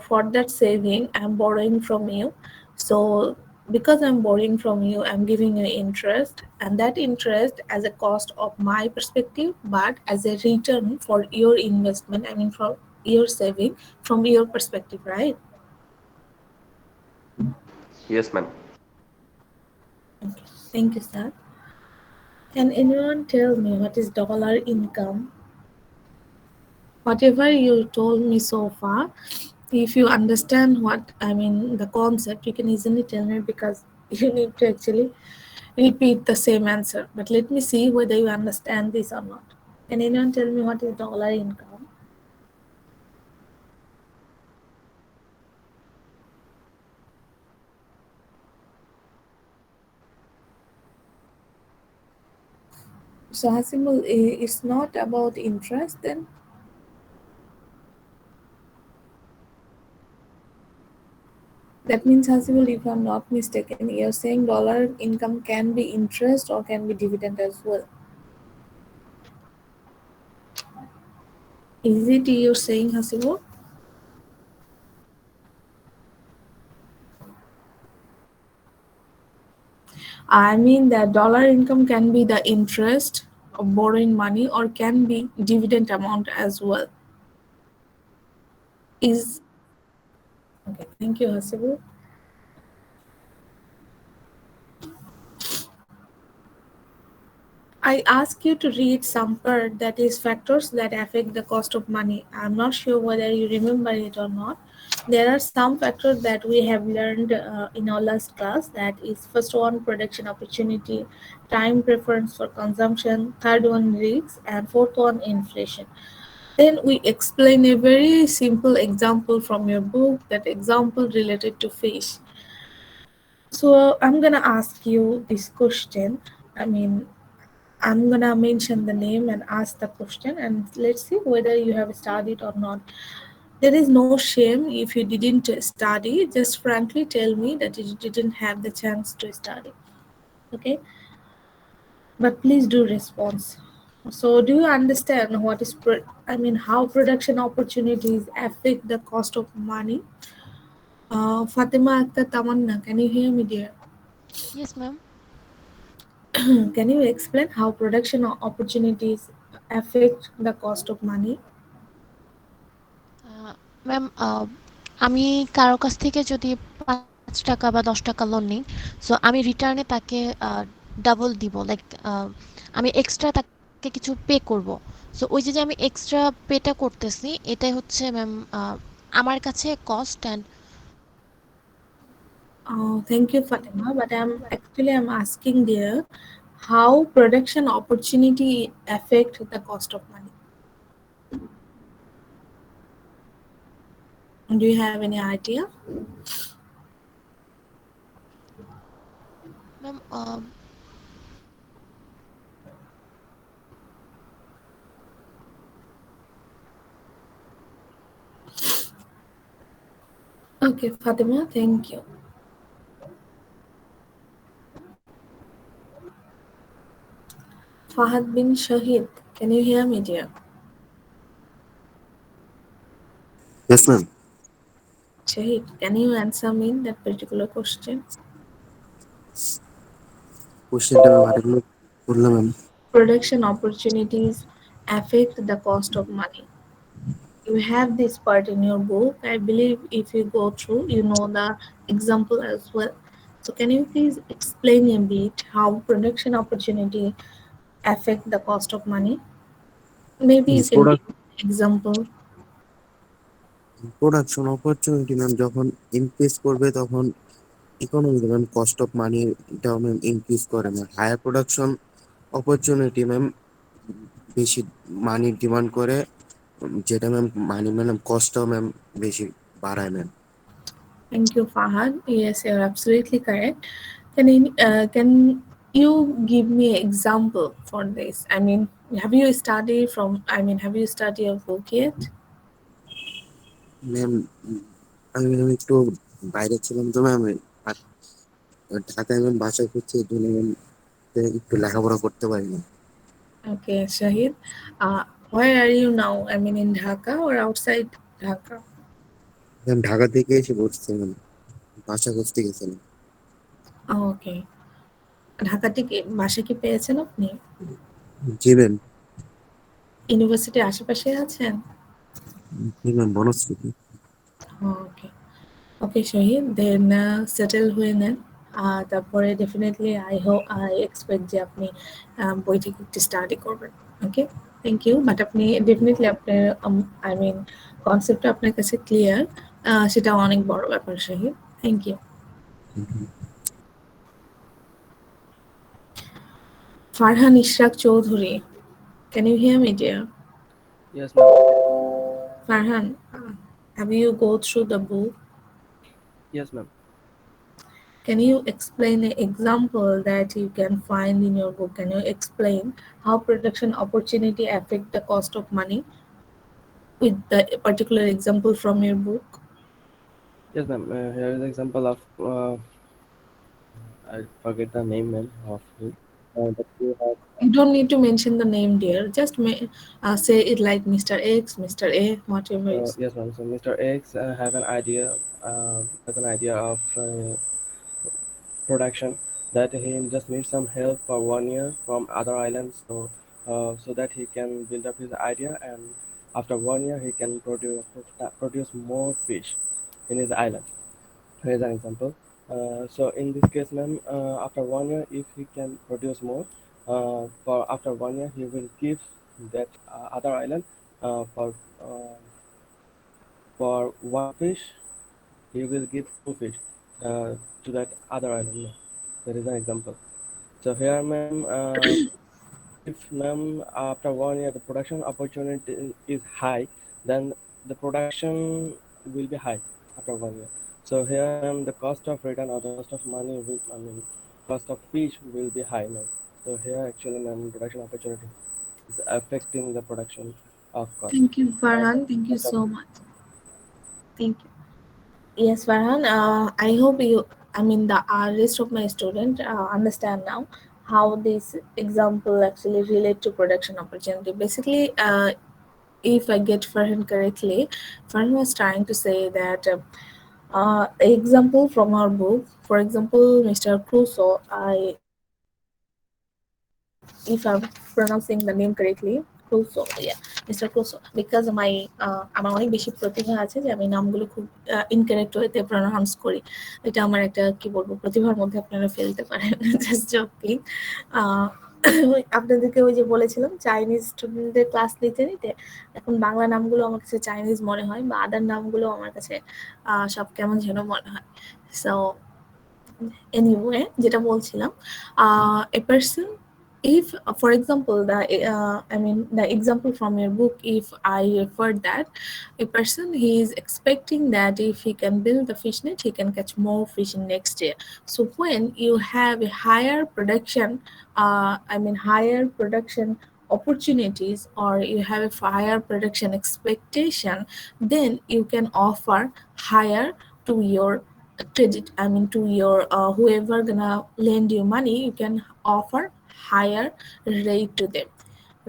for that saving, I'm borrowing from you. So because I'm borrowing from you, I'm giving you interest, and that interest as a cost of my perspective, but as a return for your investment. I mean, for your saving from your perspective, right? Yes, ma'am. Okay. Thank you, sir. Can anyone tell me what is dollar income? Whatever you told me so far, if you understand what I mean, the concept, you can easily tell me, because you need to actually repeat the same answer. But let me see whether you understand this or not. Can anyone tell me what is dollar income? So Hasimul, it's not about interest then? That means, Hasimul, if I'm not mistaken, you're saying dollar income can be interest or can be dividend as well. Is it you're saying, Hasimul? I mean that dollar income can be the interest of borrowing money or can be dividend amount as well. Is okay. Thank you, Hasibu. I ask you to read some part that is factors that affect the cost of money. I'm not sure whether you remember it or not. There are some factors that we have learned in our last class. That is, first one, production opportunity, time preference for consumption, third one, risks, and fourth one, inflation. Then we explain a very simple example from your book, that example related to fish. So I'm gonna ask you this question. I mean, I'm gonna mention the name and ask the question, and let's see whether you have studied or not. There is no shame if you didn't study. Just frankly tell me that you didn't have the chance to study. Okay, but please do response. So, do you understand what is I mean, how production opportunities affect the cost of money? Fatima Akhtar Tamanna, can you hear me, dear? Yes, ma'am. Can you explain how production opportunities affect the cost of money? Ma'am আমি কারো কাছ থেকে যদি 5 টাকা বা 10 টাকা loan নিই, so আমি রিটার্নে তাকে ডাবল দিব, লাইক আমি এক্সট্রা তাকে কিছু পে করব। সো ওই যে যে আমি এক্সট্রা পেটা করতেছি, এটাই হচ্ছে ম্যাম আমার কাছে cost and Thank you, Fatima. But I'm asking there, how production opportunity affect the cost of money? Do you have any idea? Ma'am Okay, Fatima, thank you. Fahad bin Shahid, can you hear me, dear? Yes, ma'am. Shahid, can you answer me that particular question? কোশ্চেনটা আমি ভালো করে বললাম ma'am. Production opportunities affect the cost of money. You have this part in your book. I believe if you go through, you know the example as well. So can you please explain a bit how production opportunity affect the cost of money? Maybe you can give example. Production opportunity ma'am যখন increase করবে তখন ইকোনমিতে ma'am cost of মানিটাও ma'am increase করে ma'am. Higher production opportunity ma'am বেশি মানির demand করে, যেটা ম্যাম মানি ম্যাম কস্টটাও ম্যাম বেশি বাড়ায় ma'am. Thank you, Fahad. Yes, you're absolutely correct. Can you give me an example for this? I mean, have you studied a book yet? Ma'am আমি ma'am একটু বাইরে ছিলাম তো ম্যাম, আর ঢাকায় ma'am বাসায় করছি, এই জন্য ম্যাম একটু লেখাপড়া করতে পারি না। Okay, Shahid. Where are you now? I mean, in Dhaka or outside Dhaka? আমি ঢাকা থেকে এসে পড়ছিলাম, বাসা খুঁজতে গেছিলাম। ওকে। ঢাকা থেকে বাসা কি পেয়েছেন আপনি? জি ম্যাম। ইউনিভার্সিটির আশেপাশে আছেন? জি ম্যাম, বনশ্রী। ওকে। ওকে শহীদ, দেন সেটেল হয়ে নেন। তারপরে ডেফিনেটলি আই এক্সপেক্ট যে আপনি বই থেকে একটু স্টাডি করবেন। Okay, thank you. বাট আপনি ডেফিনেটলি আপনার আই মিন কনসেপ্টটা আপনার কাছে ক্লিয়ার, সেটা অনেক বড় ব্যাপার Shahid. Thank you. Farhan Ishraq Chowdhury, can you hear me dear? Yes, ma'am. Farhan, have you go through the book? Yes, ma'am. Can you explain an example that you can find in your book? Can you explain how production opportunity affect the cost of money with the particular example from your book? Yes, ma'am. Here is an example of I forget the name, ma'am, of it. But we have You don't need to mention the name, dear. Just say it like Mr. X, Mr. A, whatever is. yes, ma'am. So Mr. X have an idea, has an idea of production that he just needs some help for 1 year from other islands, so that he can build up his idea, and after 1 year he can produce more fish in his island. Here's an example. So in this case, ma'am, after 1 year, if he can produce more, for after 1 year, he will give that other island uh, for uh, for one fish, he will give two fish to that other island. Ma'am. That is an example. So here, ma'am, if ma'am after 1 year the production opportunity is high, then the production will be high after 1 year. So here, ma'am, the cost of return or the cost of money will, I mean, cost of fish will be high, ma'am. So here actually, ma'am, production opportunity is affecting the production of cost. Thank you, Uh, Farhan. Thank you cost of so much. Thank you. Yes, Farhan. I hope you, I mean, the rest of my student understand now how this example actually relate to production opportunity. Basically, if I get Farhan correctly, Farhan was trying to say that example from our book, for example, Mr. Crusoe, if I'm pronouncing the name correctly, Crusoe, yeah, Mr. Crusoe, because আমার অনেক বেশি প্রতিভা আছে যে আমি নামগুলো খুব incorrect ওয়েতে pronounce করি। এটা আমার একটা কি বলবো প্রতিভার মধ্যে আপনারা ফেলতে পারেন। Just joking. আপনাদেরকে ওই যে বলেছিলাম চাইনিজ স্টুডেন্টদের ক্লাস নিতে নিতে এখন বাংলা নামগুলো আমার কাছে চাইনিজ মনে হয় বা আদার নামগুলো আমার কাছে সব কেমন যেন মনে হয়। সো anyway যেটা বলছিলাম, a person, if for example the I mean the example from your book, if I refer that a person he is expecting that if he can build the fish net he can catch more fish in next year. So when you have a higher production, I mean higher production opportunities, or you have a higher production expectation, then you can offer higher to your credit, I mean to your whoever gonna lend you money, you can offer higher rate to them,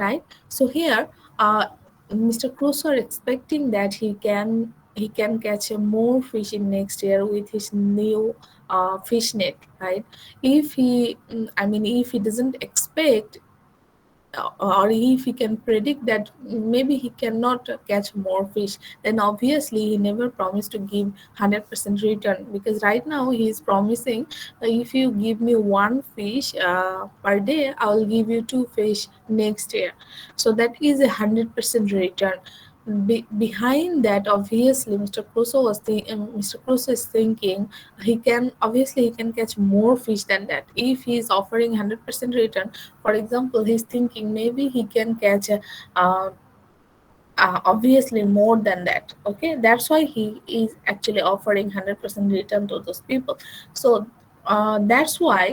right? So here Mr. Crusoe are expecting that he can catch a more fish in next year with his new fish net, right? If he I mean if he doesn't expect, or if he can predict that maybe he cannot catch more fish, then obviously he never promised to give 100% return, because right now he is promising, if you give me one fish per day I will give you two fish next year. So that is 100% return. Behind that, obviously Mr. Crusoe is thinking he can catch more fish than that. If he is offering 100% return, for example, he's thinking maybe he can catch uh, obviously more than that. Okay, that's why he is actually offering 100% return to those people. So that's why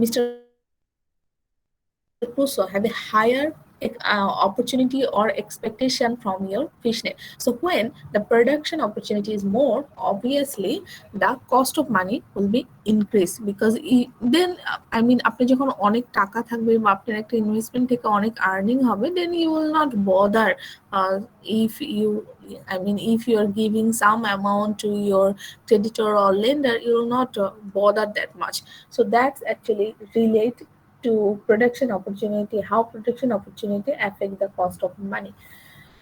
Mr. Crusoe have a higher production opportunity or expectation from your fish net. So when the production opportunity is more, obviously the cost of money will be increased, because then I mean আপনি যখন অনেক টাকা থাকবে বা আপনার একটা investment থেকে অনেক আর্নিং হবে, then you will not bother if you, I mean if you are giving some amount to your creditor or lender, you will not bother that much. So that's actually relate to production opportunity, how production opportunity affect the cost of money.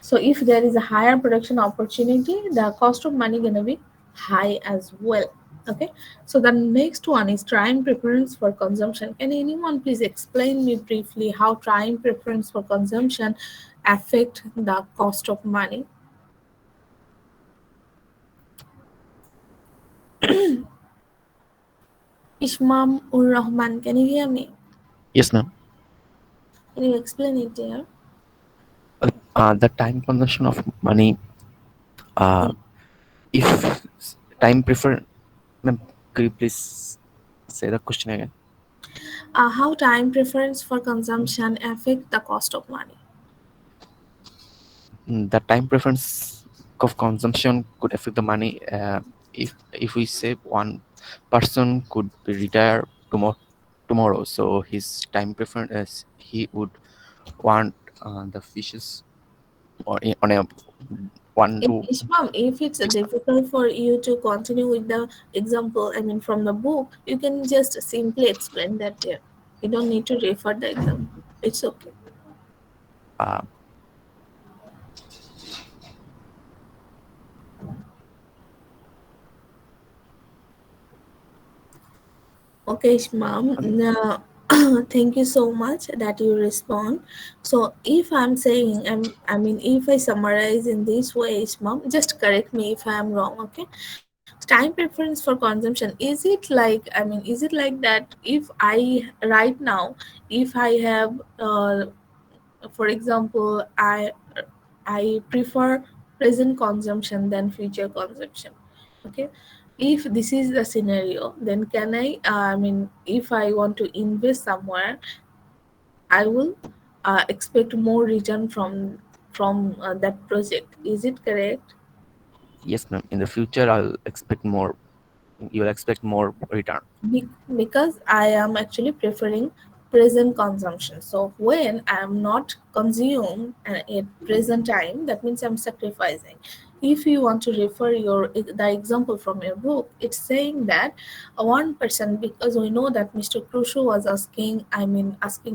So if there is a higher production opportunity, the cost of money gonna be high as well. Okay, so the next one is time preference for consumption. Can anyone please explain me briefly how time preference for consumption affect the cost of money? Ishmam ur Rahman, can you hear me? Yes, ma'am. Can you explain it there? The time consumption of money. If time prefer, ma'am, could you please say the question again? How time preference for consumption affect the cost of money? The time preference of consumption could affect the money. If we say one person could be retire tomorrow, so his time preference is he would want the fishes on a one to Ishmam, if it's difficult for you to continue with the example, I mean from the book, you can just simply explain that there. You don't need to refer the example. It's okay. uh, Okay, Ishmam. okay. Now, thank you so much that you respond. So if I'm saying, I mean, if I summarize in this way, Ishmam, just correct me if I'm wrong. Okay. Time preference for consumption, is it like, I mean, is it like that if I right now, if I have for example, I prefer present consumption than future consumption. Okay, if this is the scenario, then can I mean if I want to invest somewhere, I will expect more return from that project. Is it correct? Yes, ma'am. In the future, I'll expect more. You'll expect more return. Because I am actually preferring present consumption. So when I am not consumed at present time, that means I'm sacrificing. If you want to refer the example from your book, it's saying that one person, because we know that Mr. Crusoe was asking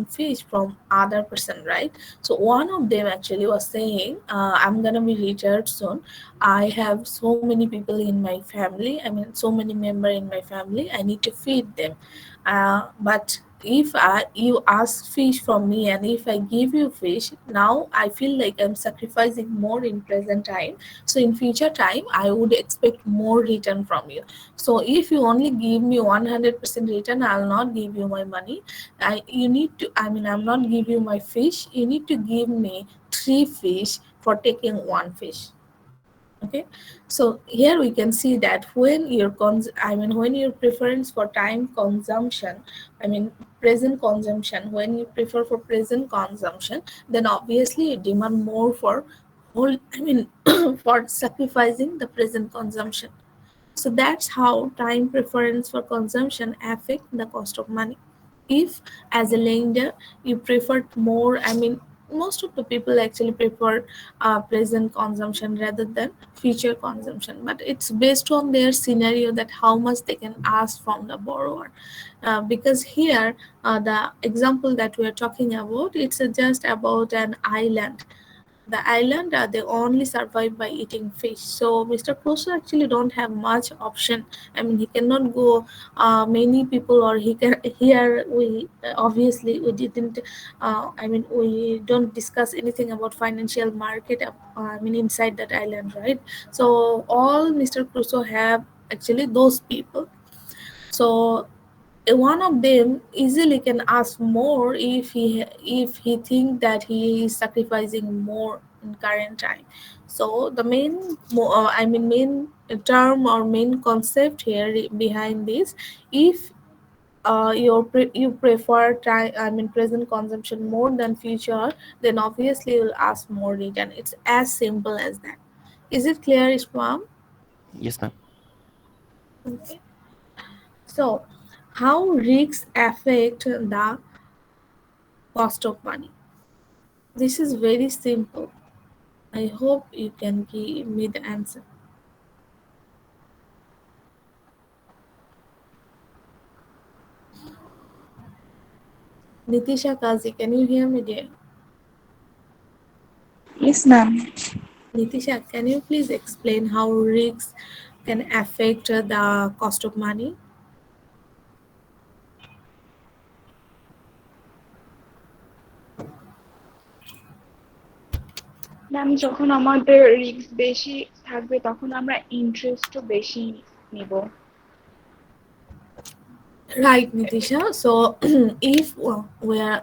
fish from other person, right? So one of them actually was saying, I'm gonna be retired soon. I have so many people in my family. I mean, so many member in my family. I need to feed them. But if you ask fish from me and if I give you fish, now I feel like I'm sacrificing more in present time. So in future time, I would expect more return from you. So if you only give me 100% return, I'll not give you my money. You need to. I mean, I'm not give you my fish. You need to give me three fish for taking one fish. Okay, so here we can see that when when your preference for time consumption, I mean present consumption, when you prefer for present consumption, then obviously you demand more for whole, I mean for sacrificing the present consumption. So that's how time preference for consumption affect the cost of money. If as a lender you prefer more, I mean most of the people actually prefer present consumption rather than future consumption, but it's based on their scenario that how much they can ask from the borrower. Because here the example that we are talking about, it's just about an island. The island, they only survive by eating fish. So Mr. Crusoe actually don't have much option. I mean, he cannot go many people, or he can. Here we obviously we didn't. I mean, we don't discuss anything about financial market. I mean, inside that island, right? So all Mr. Crusoe have actually those people. So one of them easily can ask more if he think that he is sacrificing more in current time. So the main term or main concept here behind this, if you prefer present consumption more than future, then obviously you'll ask more return. It's as simple as that. Is it clear, Islam? Yes, ma'am. Okay. So, how risks affect the cost of money? This is very simple. I hope you can give me the answer. Nitisha Kazi, can you hear me dear? Yes, ma'am. Nitisha, can you please explain how risks can affect the cost of money? Ma'am, যখন আমাদের risk বেশি থাকবে তখন আমরা ইন্টারেস্টও বেশি নিব। Right, Nitisha. So, if we are,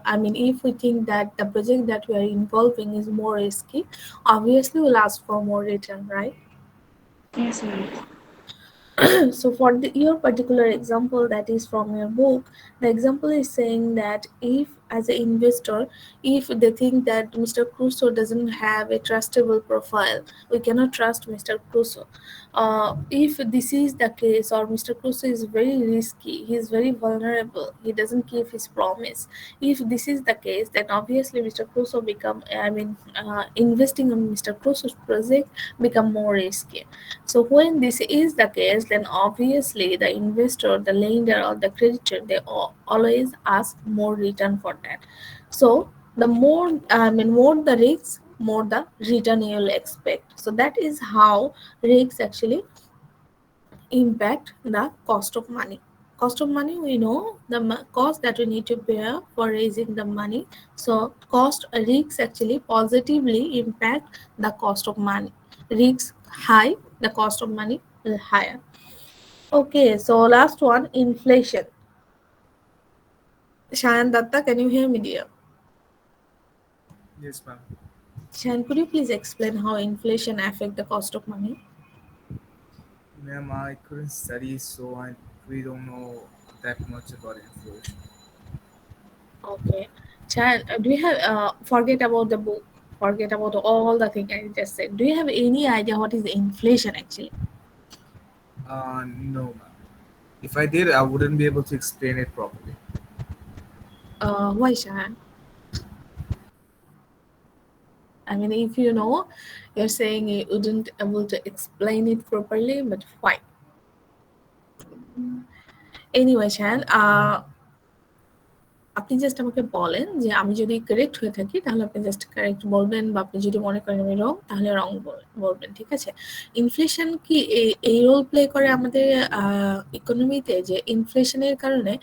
if we think that the project that we are involving is more risky, obviously we'll ask for more return, right? Yes ma'am. So for your particular example that is from your book, the example is saying that if as an investor, if they think that Mr. Crusoe doesn't have a trustable profile, we cannot trust Mr. Crusoe. If this is the case, or Mr. Crusoe is very risky, he is very vulnerable, he doesn't keep his promise. If this is the case, then obviously Mr. Crusoe become, investing on Mr. Crusoe's project become more risky. So when this is the case, then obviously the investor, the lender, or the creditor, they always ask more return for that. So the more, more the risks, more the return you will expect. So that is how risks actually impact the cost of money. Cost of money, we know the cost that we need to bear for raising the money. So cost risks actually positively impact the cost of money. Risks high, the cost of money will higher. Okay, so last one, inflation. Shayan Datta, can you hear me, dear? Yes, ma'am. Shayan, could you please explain how inflation affect the cost of money? Ma'am, I couldn't study, so we don't know that much about inflation. Okay. Chan, do you have forget about the book, forget about all the thing I just said. Do you have any idea what is inflation actually? No, ma'am. If I did, I wouldn't be able to explain it properly. Why, Shan? I mean, if you know, you're saying you wouldn't able to explain it properly, but why? Anyway, Shan, আপনি just আমাকে বলেন যে আমি যদি correct হয়ে থাকি তাহলে আপনি জাস্ট কারেক্ট বলবেন, বা আপনি যদি মনে করেন আমি রং তাহলে রং বলবেন, ঠিক আছে? ইনফ্লেশন কি এই রোল প্লে করে আমাদের ইকোনমিতে, যে ইনফ্লেশনের কারণে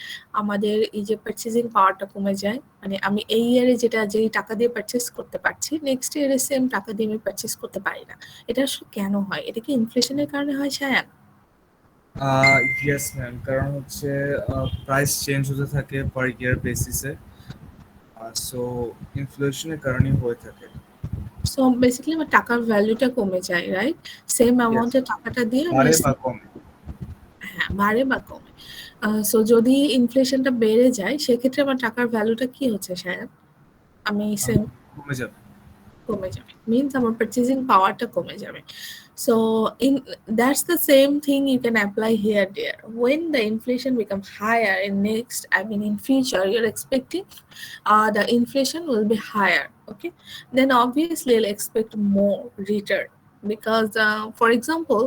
আমাদের এই যে পারচেজিং পাওয়ারটা কমে যায়, মানে আমি এই ইয়ারে যেই টাকা দিয়ে পারচেস করতে পারছি, নেক্সট ইয়ারে সেম টাকা দিয়ে আমি পারচেস করতে পারি না। এটা আসলে কেন হয়? এটা কি ইনফ্লেশনের কারণে হয়, সায়ান? ইয়েস ম্যাম, কারণ হচ্ছে প্রাইস চেঞ্জ হতে থাকে পার ইয়ার বেসিসে, সো ইনফ্লেশনের কারণেই হয়ে থাকে। সো বেসিক্যালি আমার টাকার ভ্যালুটা কমে যায়, রাইট? সেম ইয়েস, অ্যামাউন্টের টাকাটা দিয়ে আমি বাড়ে বা কমে। হ্যাঁ, বাড়ে বা কমে। সো যদি ইনফ্লেশনটা বেড়ে যায় সেক্ষেত্রে আমার টাকার ভ্যালুটা কি হচ্ছে সায়ন? আমি সেম কমে যাবে। কমে যাবে, মিন্স আমার পারচেজিং পাওয়ারটা কমে যাবে। So in that's the same thing you can apply here, dear. When the inflation becomes higher in next, in future, you're expecting the inflation will be higher. Okay, then obviously you'll expect more return, because for example,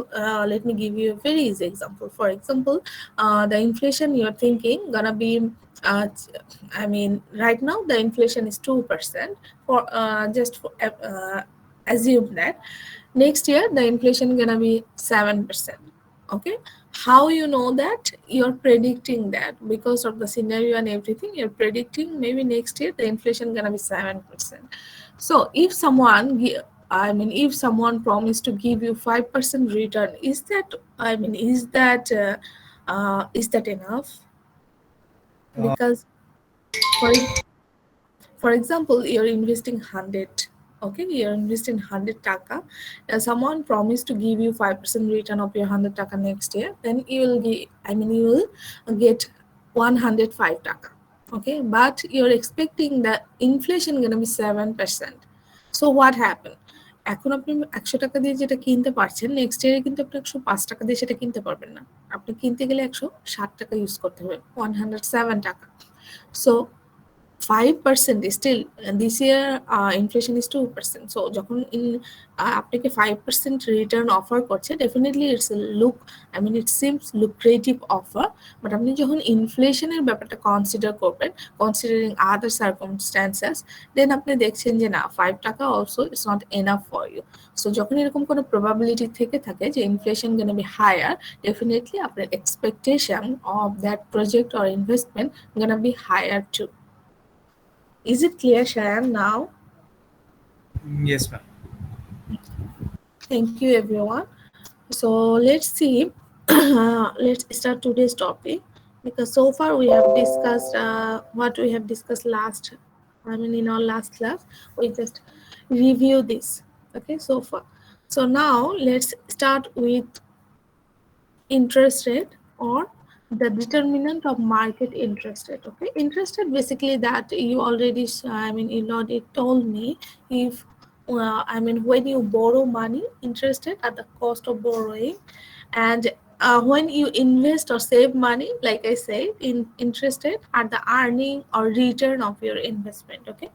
let me give you a very easy example. For example, the inflation you're thinking gonna be, uh, right now the inflation is 2%. For just for assume that next year the inflation gonna be 7%. Okay, how you know that? You're predicting that because of the scenario and everything, you're predicting maybe next year the inflation gonna be 7%. So if if someone promised to give you 5% return, is that, is that enough? Uh, Because for for example, you're investing 100. Okay, you're investing 100 taka. Someone promised to give you 5% return of your 100 taka next year, then you will get 105 টাকা, okay, but you're expecting the inflation gonna be 7%. So what happened? এখন আপনি 100 টাকা দিয়ে যেটা কিনতে পারছেন, next ইয়ারে কিন্তু আপনি 105 টাকা দিয়ে সেটা কিনতে পারবেন না। আপনি কিনতে গেলে 160 টাকা ইউজ করতে হবে, 107 টাকা। So 5% is still, this year inflation is 2%. So যখন আপনাকে 5% রিটার্ন অফার করছে, definitely it's look, I mean it seems lucrative offer, but আপনি যখন ইনফ্লেশনের ব্যাপারটা কনসিডার করবেন, কনসিডারিং আদার সার্কামস্ট্যান্সেস, দেন আপনি দেখছেন যে না, 5 টাকা also it's not enough for you. So যখন এরকম কোনো প্রবাবিলিটি থেকে থাকে যে inflation gonna be higher, definitely আপনার expectation of that project or investment gonna be higher too. Is it clear, Shayan, now? Yes, ma'am. Thank you, everyone. So let's see. Let's start today's topic, because so far we have discussed what we have discussed last. I mean, in our last class, we just review this. Okay, so far. So now let's start with interest rate, or the determinant of market interest rate. Okay, interest rate, basically that you already, I mean, you already told me, if I mean, when you borrow money, interest rate at the cost of borrowing, and when you invest or save money, like I said, in interest rate at the earning or return of your investment. Okay,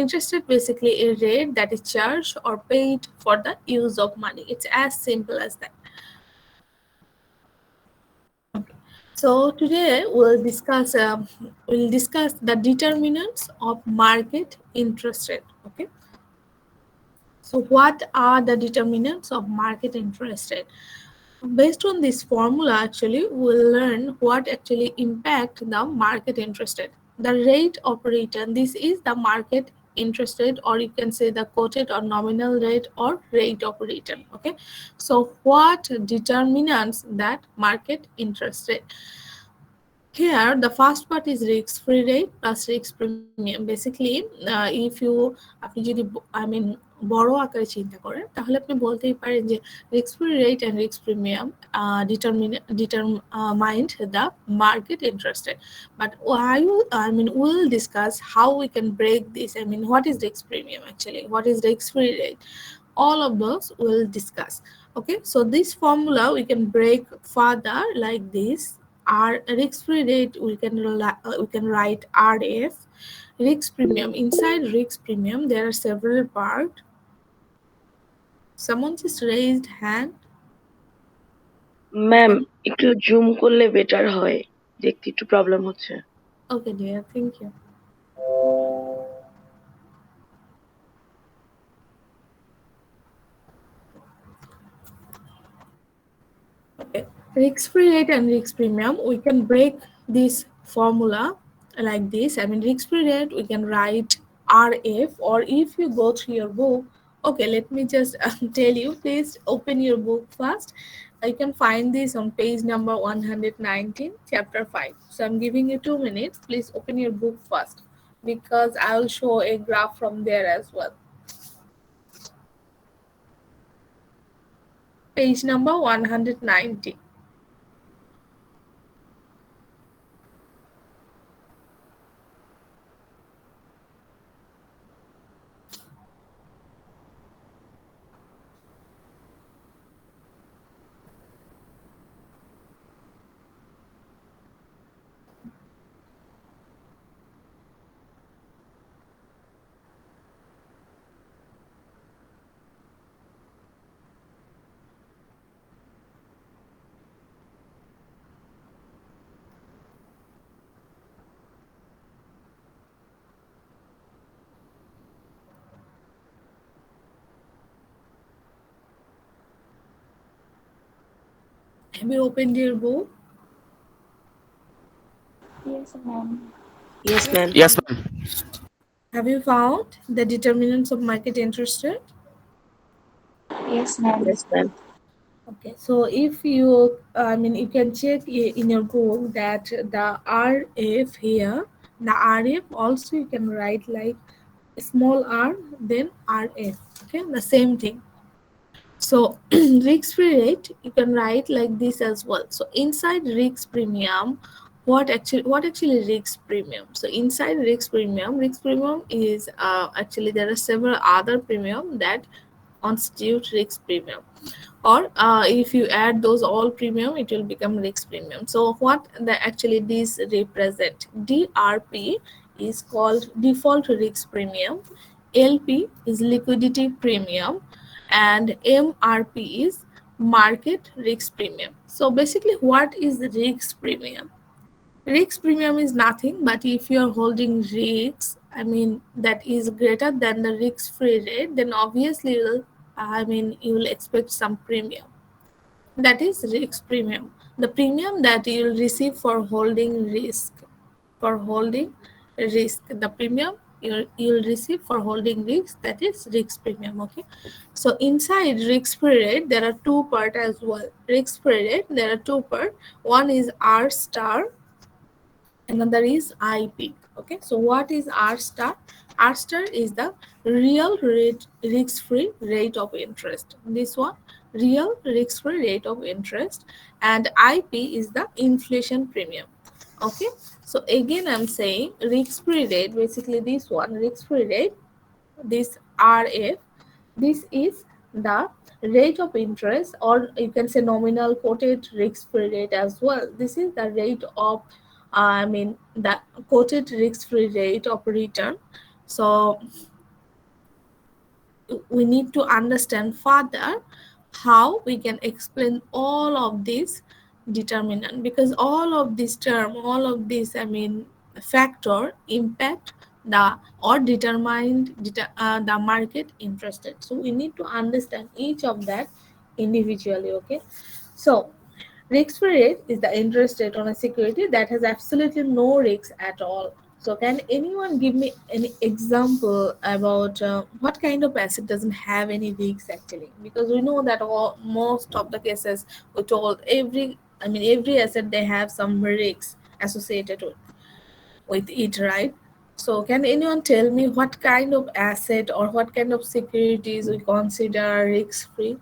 interest rate basically a rate that is charged or paid for the use of money. It's as simple as that. So today we'll discuss the determinants of market interest rate. Okay. So what are the determinants of market interest rate? Based on this formula, actually, we'll learn what actually impact the market interest rate. The rate of return, this is the market interest rate, or you can say the quoted or nominal rate or rate of return. Okay. So what determines that market interest rate? Here, the first part is risk-free rate plus risk premium. Basically, if you আপনি যদি I mean বড় আকারে চিন্তা করেন, তাহলে আপনি বলতেই পারেন যে risk-free rate and risk premium determine the market interest rate. But I mean, we'll discuss how we can break this. I mean, what is risk premium actually? What is risk-free rate? All of those we'll discuss. Okay, so this formula we can break further like this. Our risk-free rate, we can write RF. Risk premium, inside risk premium there are several parts. Someone just raised hand. Ma'am একটু zoom করলে better হয়, দেখতে একটু problem হচ্ছে। Okay dear, thank you. Okay, risk-free rate and risk premium, we can break this formula like this. I mean, risk-free rate, we can write RF, or if you go through your book, okay, let me just tell you, please open your book first. You can find this on page number 119, chapter 5. So I'm giving you 2 minutes. Please open your book first, because I will show a graph from there as well. Page number 190. Have you opened your book? Yes, ma'am. Yes ma'am. Yes, ma'am. Have you found the determinants of market interest rate? Yes, ma'am. Yes ma'am. Okay, so if you, I mean, you can check in your book that the RF here, the RF also you can write like small r, then RF. Okay, the same thing. So risk-free rate, you can write like this as well. So inside risk premium, what actually risk premium. So inside risk premium is actually there are several other premium that constitute risk premium, or if you add those all premium it will become risk premium. So what actually these represent: DRP is called default risk premium, LP is liquidity premium, and MRP is market risk premium. So basically what is the risk premium? Risk premium is nothing but if you are holding risks, I mean, that is greater than the risk free rate, then obviously you will expect some premium. That is risk premium. The premium that you will receive for holding risk. For holding risk. The premium you'll receive for holding risk, that is risk premium. Okay. So inside risk free rate, there are two part as well. Risk free rate, there are two part. One is R star, another is IP. Okay, so what is R star? R star is the real rate risk-free rate of interest. This one, real risk-free rate of interest, and IP is the inflation premium. Okay, so again I'm saying risk-free rate, basically this one risk-free rate, this RF, this is the rate of interest, or you can say nominal quoted risk-free rate as well. This is the rate of the quoted risk-free rate of return. So we need to understand further how we can explain all of this determinant, because all of this term, all of this factor impact the or the market interest rate. So we need to understand each of that individually. Okay, so risk-free rate is the interest rate on a security that has absolutely no risk at all. So can anyone give me any example about what kind of asset doesn't have any risks actually? Because we know that most of the cases we told every asset they have some risks associated with it, right? So can anyone tell me what kind of asset or what kind of securities we consider risk-free?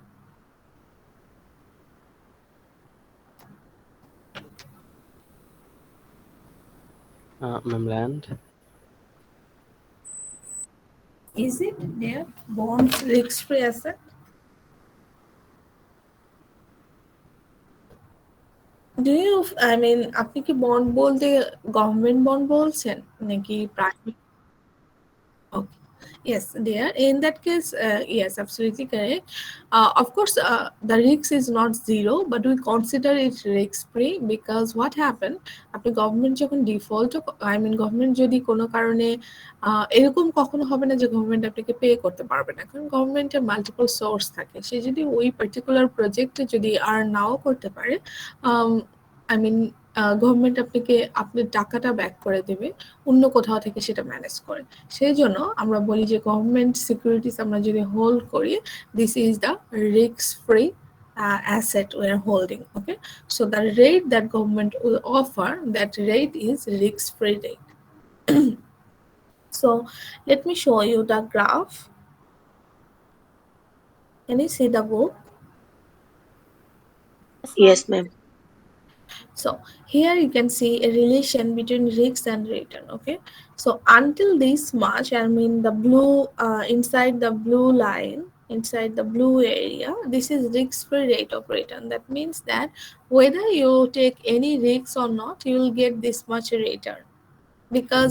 Ma'am, land. Is it there? Bonds risk-free asset? আপনি কি bond বলতে government bond বলছেন নাকি private? Okay. Yes, there. In that case, yes, absolutely correct. Of course, the risk is not zero, but we consider it risk-free because what happened? আপনি government যখন default, government যদি কোনো কারণে এরকম কখনো হবে না যে গভর্নমেন্ট আপনাকে পে করতে পারবে না, কারণ গভর্নমেন্টের মাল্টিপল সোর্স থাকে। সে যদি ওই পার্টিকুলার প্রজেক্টে যদি আর নাও করতে পারে, আই মিন গভর্নমেন্ট আপনাকে আপনার টাকাটা ব্যাক করে দেবে অন্য কোথাও থেকে সেটা ম্যানেজ করে। সেই জন্য আমরা বলি যে গভর্নমেন্ট সিকিউরিটিস আমরা যদি হোল্ড করি, this is the risk free asset we are holding. Okay, so the rate that government will offer, that rate is risk free rate. So let me show you the graph. Can you see the book? Yes, ma'am. So here you can see a relation between risk and return. Okay, so until this much, the blue inside the blue line, inside the blue area, this is risk-free rate of return. That means that whether you take any risks or not, you will get this much return. Because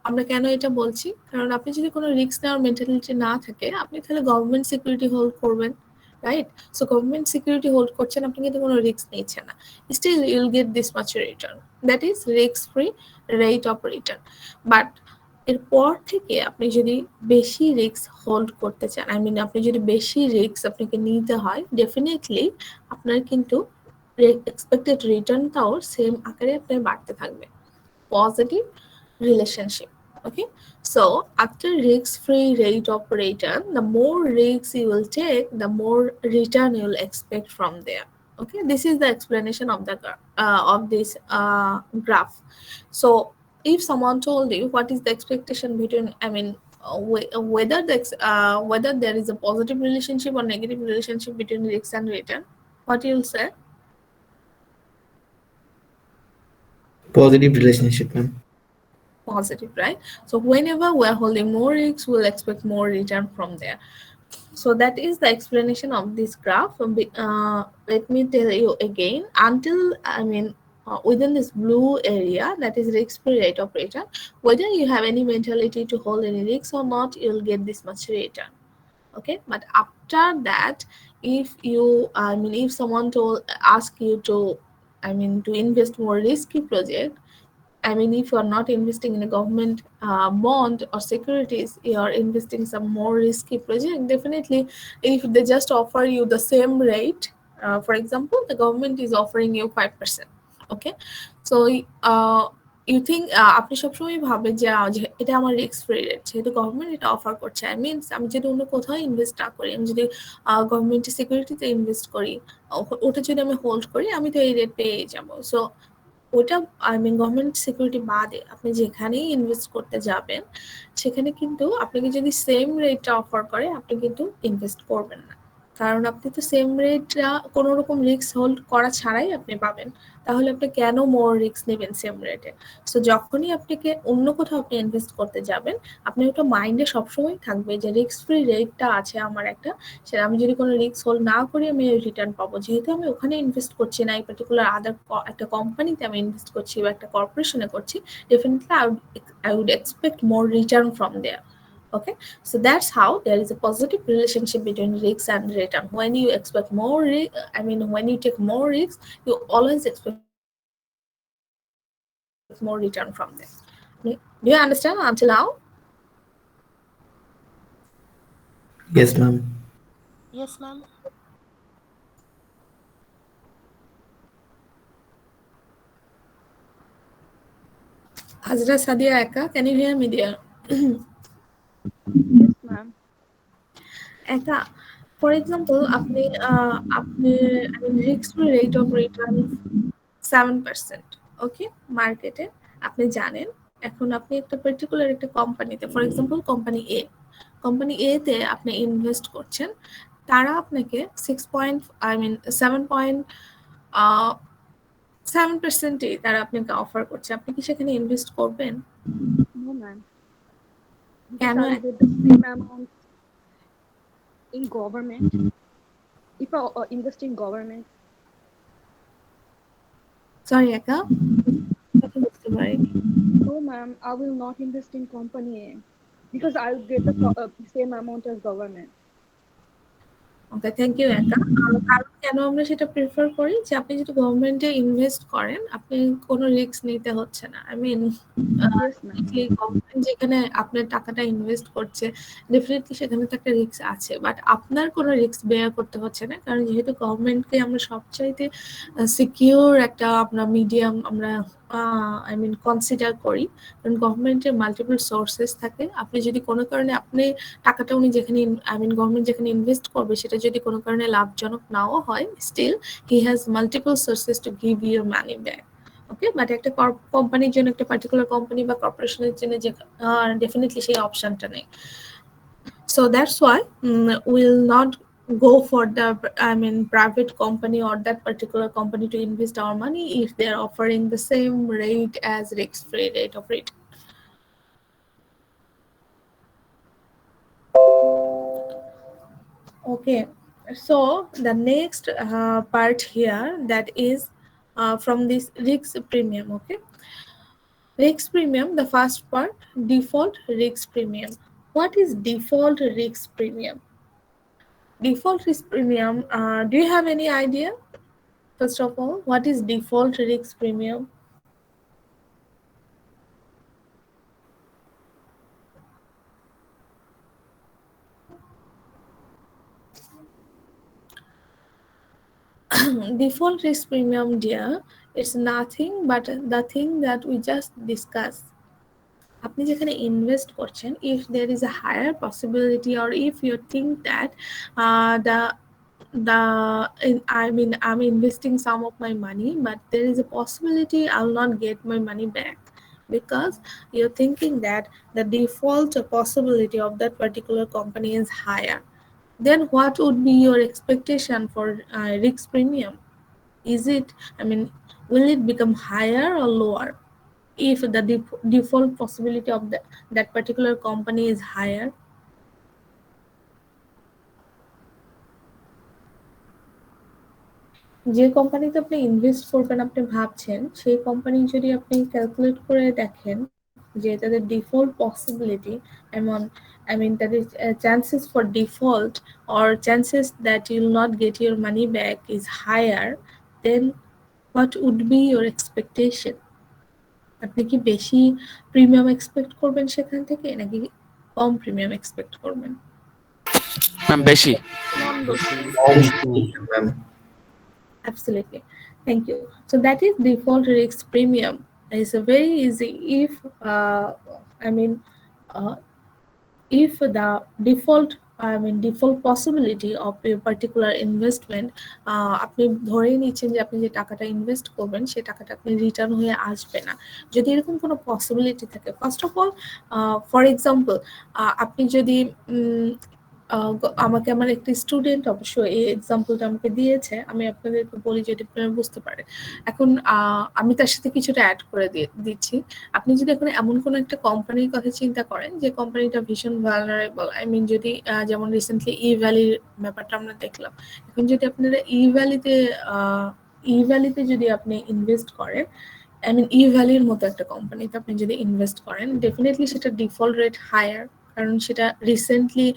আমরা কেন এটা বলছি, কারণ আপনি যদি কোনো risk নেওয়ার mentality না থাকে, আপনি তাহলে গভর্নমেন্ট সিকিউরিটি হোল্ড করবেন, right? So government security hold করছেন, আপনি কিন্তু কোনো রিস্ক নিচ্ছেন না, still you'll get this much return, that is risk free rate of return. But এরপর থেকে আপনি যদি বেশি রিস্ক হোল্ড করতে চান, আপনি যদি বেশি রিস্ক আপনাকে নিতে হয়, ডেফিনেটলি আপনার কিন্তু এক্সপেক্টেড রিটার্নটাও সেম আকারে আপনার বাড়তে থাকবে। Positive relationship. Okay, so after risk-free rate of return, the more risks you will take, the more return you will expect from there. Okay, this is the explanation of the of this graph. So if someone told you what is the expectation between, whether there is a positive relationship or negative relationship between risk and return, what you'll say? Positive relationship, ma'am. Positive, right? So whenever we're holding more risks, we'll expect more return from there. So that is the explanation of this graph. Let me tell you again. Until within this blue area, that is risk-free rate of return, whether you have any mentality to hold any risks or not, you'll get this much return. Okay, but after that, if you if someone told ask you to to invest more risky project, if you're not investing in a government bond or securities, you're investing some more risky project. Definitely, if they just offer you the same rate, for example, the government is offering you 5%. Okay, so uh, you think আপনি সবসময় ভাবেন যে যে এটা আমার risk free rate, যেহেতু government এটা offer করছে, আমি যদি অন্য কোথাও ইনভেস্ট না করি, আমি যদি গভর্নমেন্টের সিকিউরিটিতে ইনভেস্ট করি, ওটা যদি আমি হোল্ড করি, আমি তো এই রেট পেয়ে যাবো। সো ওটা গভর্নমেন্ট সিকিউরিটি বাদে আপনি যেখানেই ইনভেস্ট করতে যাবেন, সেখানে কিন্তু আপনাকে যদি সেম রেটটা অফার করে, আপনি কিন্তু ইনভেস্ট করবেন না। কারণ আপনি তো সেম রেটটা কোনো রকম রিস্ক হোল্ড করা ছাড়াই আপনি পাবেন। তাহলে আপনি কেন মোর রিস্ক নেবেন সেম রেটে? সো যখনই আপনাকে অন্য কোথাও আপনি ইনভেস্ট করতে যাবেন, আপনি ওটা মাইন্ডে সবসময় থাকবে যে রিস্ক ফ্রি রেটটা আছে আমার একটা, সেটা আমি যদি কোনো রিস্ক হোল্ড না করি আমি রিটার্ন পাবো। যেহেতু আমি ওখানে ইনভেস্ট করছি না, এই পার্টিকুলার আদার একটা কোম্পানিতে আমি ইনভেস্ট করছি বা একটা কর্পোরেশনে করছি, definitely I would expect more return from there. Okay, so that's how there is a positive relationship between risk and return. When you expect more when you take more risks, you always expect more return from them. Do you understand until now? Yes, ma'am. Yes, ma'am. Hazra Sadia Eka, can you hear me there? Yes, ma'am. Eka, for example, risk-free rate of return 7%, ওকে, মার্কেটে আপনি জানেন। এখন আপনি একটা particular একটা কোম্পানিতে, for example company এ তে আপনি ইনভেস্ট করছেন, তারা আপনাকে 7.7%ই তারা আপনাকে অফার করছে। আপনি কি সেখানে ইনভেস্ট করবেন? No, ma'am. Because কেন? I'll get the same amount in government. If I invest in government, sorry একা, কথা বুঝতে পারিনি। no, ma'am, I will not invest in company A because I'll get the same amount as government. Okay, thank you একা। কারণ কেন আমরা সেটা prefer করি, যে আপনি যদি গভর্নমেন্টে ইনভেস্ট করেন, আপনি কোনো রিস্ক নিতে হচ্ছে না। Yes, ma'am. গভর্নমেন্ট যেখানে আপনার টাকাটা ইনভেস্ট করছে, ডেফিনেটলি সেখানে তো একটা রিস্ক আছে, বাট আপনার কোনো রিস্ক বেয়ার করতে হচ্ছে না। কারণ যেহেতু গভর্নমেন্টকে আমরা সবচাইতে সিকিউর একটা মিডিয়াম আমরা কনসিডার করি, কারণ গভর্নমেন্টের মাল্টিপল সোর্সেস থাকে। আপনি যদি কোনো কারণে টাকাটা উনি যেখানে গভর্নমেন্ট যেখানে ইনভেস্ট করবে, সেটা যদি কোনো কারণে লাভজনক নাও হয়, still he has multiple sources to give your money back. Okay, but একটা কোম্পানির জন্য, একটা পার্টিকুলার কোম্পানি বা কর্পোরেশনের জন্য যে ডেফিনেটলি সেই অপশনটা নেই। So that's why we'll not go for the private company or that particular company to invest our money if they're offering the same rate as risk-free rate of return. Okay, so the next part here, that is from this risk premium. Okay, risk premium, the first part, default risk premium. What is default risk premium? Default risk premium, do you have any idea? First of all, what is default risk premium? Default risk premium, dear, it's nothing but the thing that we just discussed. আপনি যেখানে invest করছেন, if there is a higher possibility or if you think that I'm investing some of my money, but there is a possibility I'll not get my money back, because you're thinking that the default possibility of that particular company is higher, then what would be your expectation for risk premium? Is it, will it become higher or lower? if the default possibility of that particular company is higher? যে কোম্পানিতে আপনি invest করবেন আপনি ভাবছেন, সেই company যদি আপনি calculate করে দেখেন যে তাদের ডিফল্ট পসিবিলিটি এমন, I mean that is chances for default or chances that you will not get your money back is higher, then what would be your expectation? আপনি কি বেশি প্রিমিয়াম এক্সপেক্ট করবেন সেখান থেকে, নাকি কম প্রিমিয়াম এক্সপেক্ট করবেন? Ma'am বেশি। ম্যাম বেশি। Ma'am Absolutely. Thank you. So that is default risk premium. It's a very easy if I mean uh, if the default possibility of a particular investment আপনি ধরেই নিচ্ছেন যে আপনি যে টাকাটা ইনভেস্ট করবেন সেই টাকাটা আপনি রিটার্ন হয়ে আসবে না, যদি এরকম কোনো পসিবিলিটি থাকে। First of all for example আপনি যদি আমাকে আমার একটি স্টুডেন্ট অবশ্য এই এক্সাম্পলটা আমাকে দিয়েছে, আমি আপনাদেরকে বলি যদি আপনারা বুঝতে পারেন। এখন আমি তার সাথে কিছুটা অ্যাড করে দিচ্ছি। আপনি যদি এখন এমন কোনো একটা কোম্পানির কথা চিন্তা করেন যে কোম্পানিটা ভীষণ ভালনারেবল, I mean যদি যেমন রিসেন্টলি ই ভ্যালির ব্যাপারটা আমরা দেখলাম। এখন যদি আপনারা ই ভ্যালিতে যদি আপনি ইনভেস্ট করেন, I mean ই ভ্যালির মতো একটা কোম্পানিতে আপনি যদি ইনভেস্ট করেন, ডেফিনেটলি সেটা ডিফল্ট রেট হায়ার, কারণ সেটা recently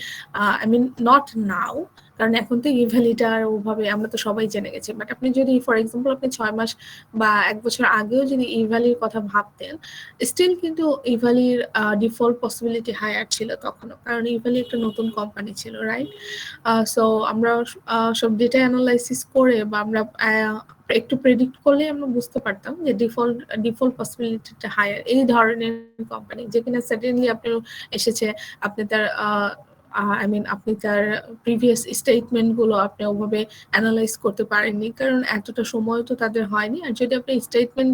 I mean not now, কারণ এখন তো ই ভ্যালিটা আর ওভাবে আমরা তো সবাই জেনে গেছি। বাট আপনি যদি ফর এক্সাম্পল আপনি 6 মাস বা 1 বছর আগেও যদি ই ভ্যালির কথা ভাবতেন, স্টিল কিন্তু ই ভ্যালির ডিফল্ট পসিবিলিটি হায়ার ছিল তখনও, কারণ ই ভ্যালি একটা নতুন কোম্পানি ছিল, রাইট? সো আমরা সব ডেটা অ্যানালাইসিস করে বা আমরা একটু প্রেডিক্ট করলে আমরা বুঝতে পারতাম যে ডিফল্ট পসিবিলিটিটা হায়ার এই ধরনের কোম্পানি, যে কিনা সাডেনলি আপনি এসেছে, আপনি তার I mean আপনি তার প্রিভিয়াস স্টেটমেন্টগুলো আপনি ওভাবে অ্যানালাইজ করতে পারেননি, কারণ এতটা সময় তো তাদের হয়নি। আর যদি আপনি স্টেটমেন্ট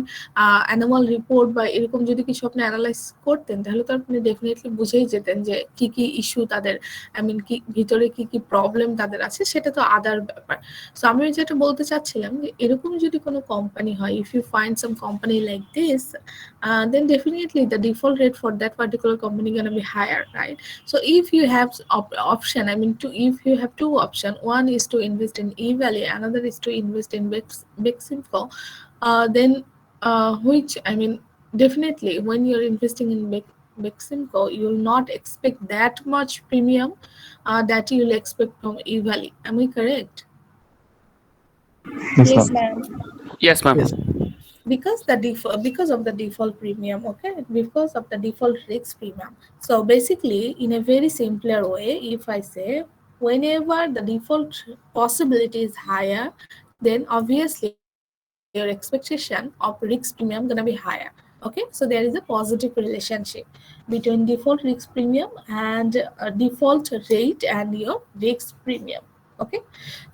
অ্যানুয়াল রিপোর্ট বা এরকম যদি কিছু আপনি অ্যানালাইজ করতেন, তাহলে তো আপনি ডেফিনেটলি বুঝেই যেতেন যে কি কি ইস্যু তাদের, I mean কি ভিতরে কি কি প্রবলেম তাদের আছে, সেটা তো আদার ব্যাপার। সো আমি যেটা বলতে চাচ্ছিলাম যে এরকম যদি কোনো কোম্পানি হয়, if you find some company like this, then definitely the default rate for that particular company gonna be higher, right? So if you have option, I mean if you have two option, one is to invest in eValley, another is to invest in Bexinfo, then which I mean definitely when you're investing in Bexinfo, you will not expect that much premium that you will expect from eValley. Am I correct? Yes, Yes, ma'am. ma'am. Yes ma'am. Yes. Because of the default premium, okay, because of the default risk premium. So basically in a very simpler way, if I say whenever the default possibility is higher, then obviously your expectation of risk premium gonna be higher. Okay, so there is a positive relationship between default risk premium and default rate and your risk premium. Okay,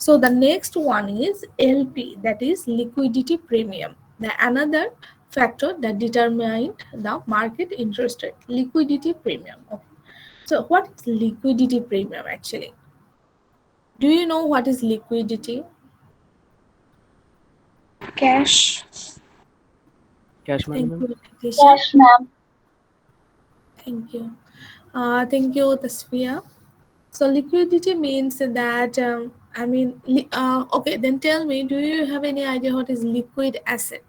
so the next one is LP, that is liquidity premium, the another factor that determined the market interest rate, liquidity premium. Okay, so what is liquidity premium actually? Do you know what is liquidity? Cash. Cash মানে Thank ma'am? you, Letitia. Cash, ma'am. Thank you, Tasfia. So liquidity means that I mean okay, then tell me, do you have any idea what is liquid asset?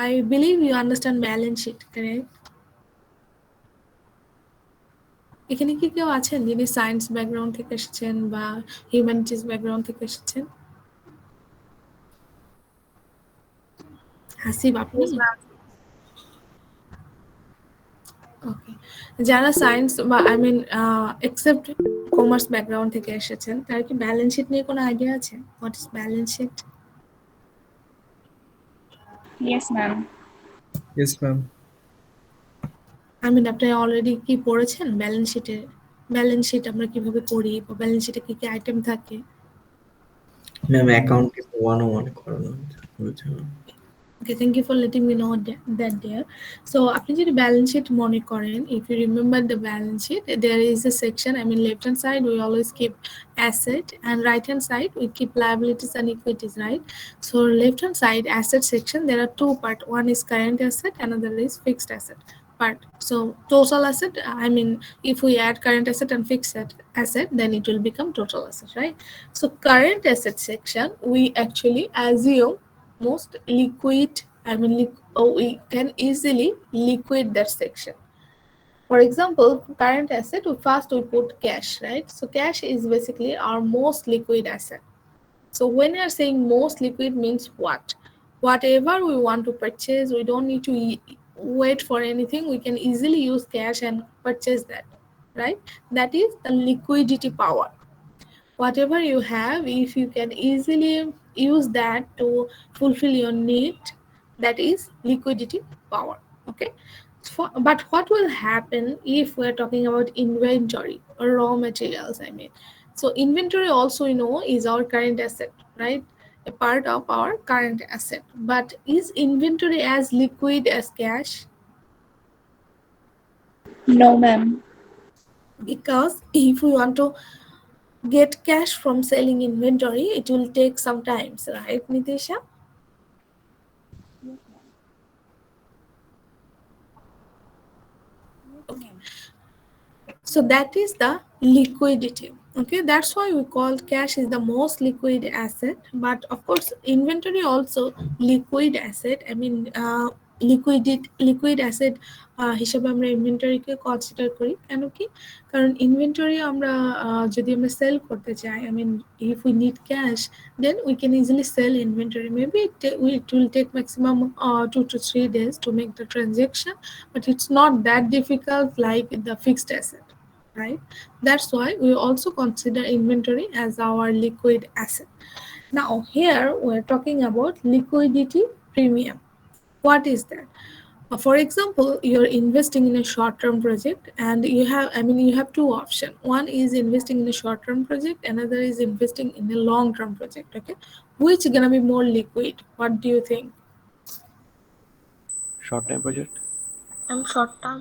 I believe you understand balance sheet, correct? এখানে কি কেউ আছেন যিনি science background থেকে এসেছেন বা humanities background থেকে এসেছেন? হাসিব আপনি? ওকে, যারা সায়েন্স বা I mean except commerce background থেকে এসেছেন, তার কি ব্যালেন্স শিট নিয়ে কোনো আইডিয়া আছে? What is balance sheet? Yes, ma'am. Yes, ma'am. I mean আপনি অলরেডি কি পড়েছেন ব্যালেন্স শিটে? ব্যালেন্স শিট আমরা কিভাবে করি বা ব্যালেন্স শিটে কি কি আইটেম থাকে? ম্যাম অ্যাকাউন্টিং 101 করানো হয়েছে ma'am. Okay, thank you for letting me know that there. So, আপনি যদি balance sheet মনে করেন, if you remember the balance sheet, there is a section. I mean, left hand side we always keep asset, and right hand side we keep liabilities and equities, right? So, left hand side asset section there are two part. One is current asset, another is fixed asset part. So, total asset. I mean, if we add current asset and fixed asset, then it will become total asset, right? So, current asset section we actually assume most liquid, I mean we can easily liquid that section. For example, current asset, we first we put cash, right? So cash is basically our most liquid asset. So when we are saying most liquid means what? Whatever we want to purchase, we don't need to wait for anything, we can easily use cash and purchase that, right? That is the liquidity power. Whatever you have, if you can easily use that to fulfill your need, that is liquidity power. Okay. But what will happen if we're talking about inventory or raw materials, I mean? So inventory also, is our current asset, right? A part of our current asset. But is inventory as liquid as cash? No, ma'am. Because if we want to get cash from selling inventory, it will take some time, right, Nitisha? Yes, ma'am. Yes, Okay. ma'am. So that is the liquidity. Okay, that's why we call cash is the most liquid asset. But of course, inventory also liquid asset. I mean, liquid asset হিসেবে আমরা ইনভেন্টরিকে consider করি কেন কি? কারণ inventory আমরা যদি আমরা sell করতে চাই, I mean, if we need cash, then we can easily sell inventory. Maybe it will take maximum 2 to 3 days to make the transaction, but it's not that difficult like the fixed asset, right? That's why we also consider inventory as our liquid asset. Now here we're talking about liquidity premium. What is that? For example, you're investing in a short-term project, and you have two options. One is investing in a short-term project, another is investing in a long-term project. Okay, which gonna be more liquid? What do you think? Short time project. And short term.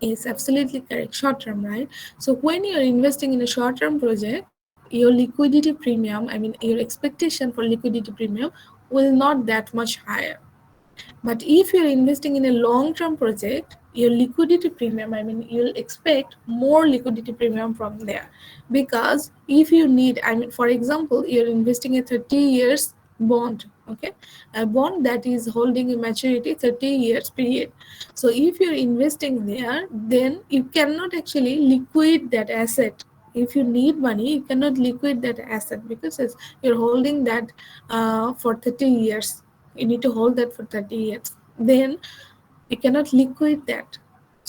Is absolutely correct. Short term, right? So when you're investing in a short term project, your liquidity premium, your expectation for liquidity premium will not that much higher. But if you're investing in a long-term project, your liquidity premium, you'll expect more liquidity premium from there. Because if you need, for example, you're investing a 30 years bond, okay? A bond that is holding a maturity 30 years period. So if you're investing there, then you cannot actually liquid that asset. If you need money, you cannot liquid that asset because you're holding that for 30 years. You need to hold that for 30 years. Then you cannot liquid that.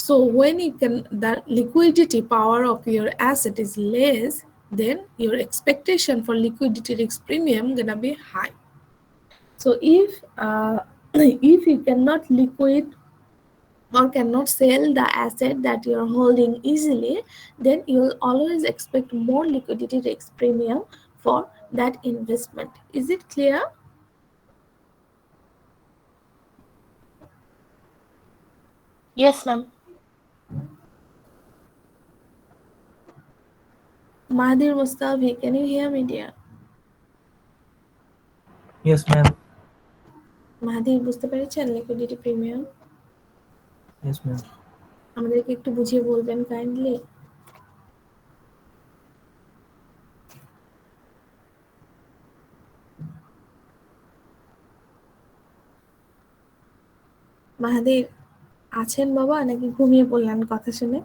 So when the liquidity power of your asset is less, then your expectation for liquidity risk premium gonna be high. So if if you cannot liquid or cannot sell the asset that you're holding easily, then you'll always expect more liquidity risk premium for that investment. Is it clear? Yes, ma'am. Mahathir Mustafi, can you hear me, dear? Yes, ma'am. মাহাদির বুঝতে পেরেছেন liquidity premium? Yes, ma'am. আমাদেরকে একটু বুঝিয়ে বলবেন kindly. মাহাদির আছেন বাবা, নাকি ঘুমিয়ে পড়লেন কথা শুনে?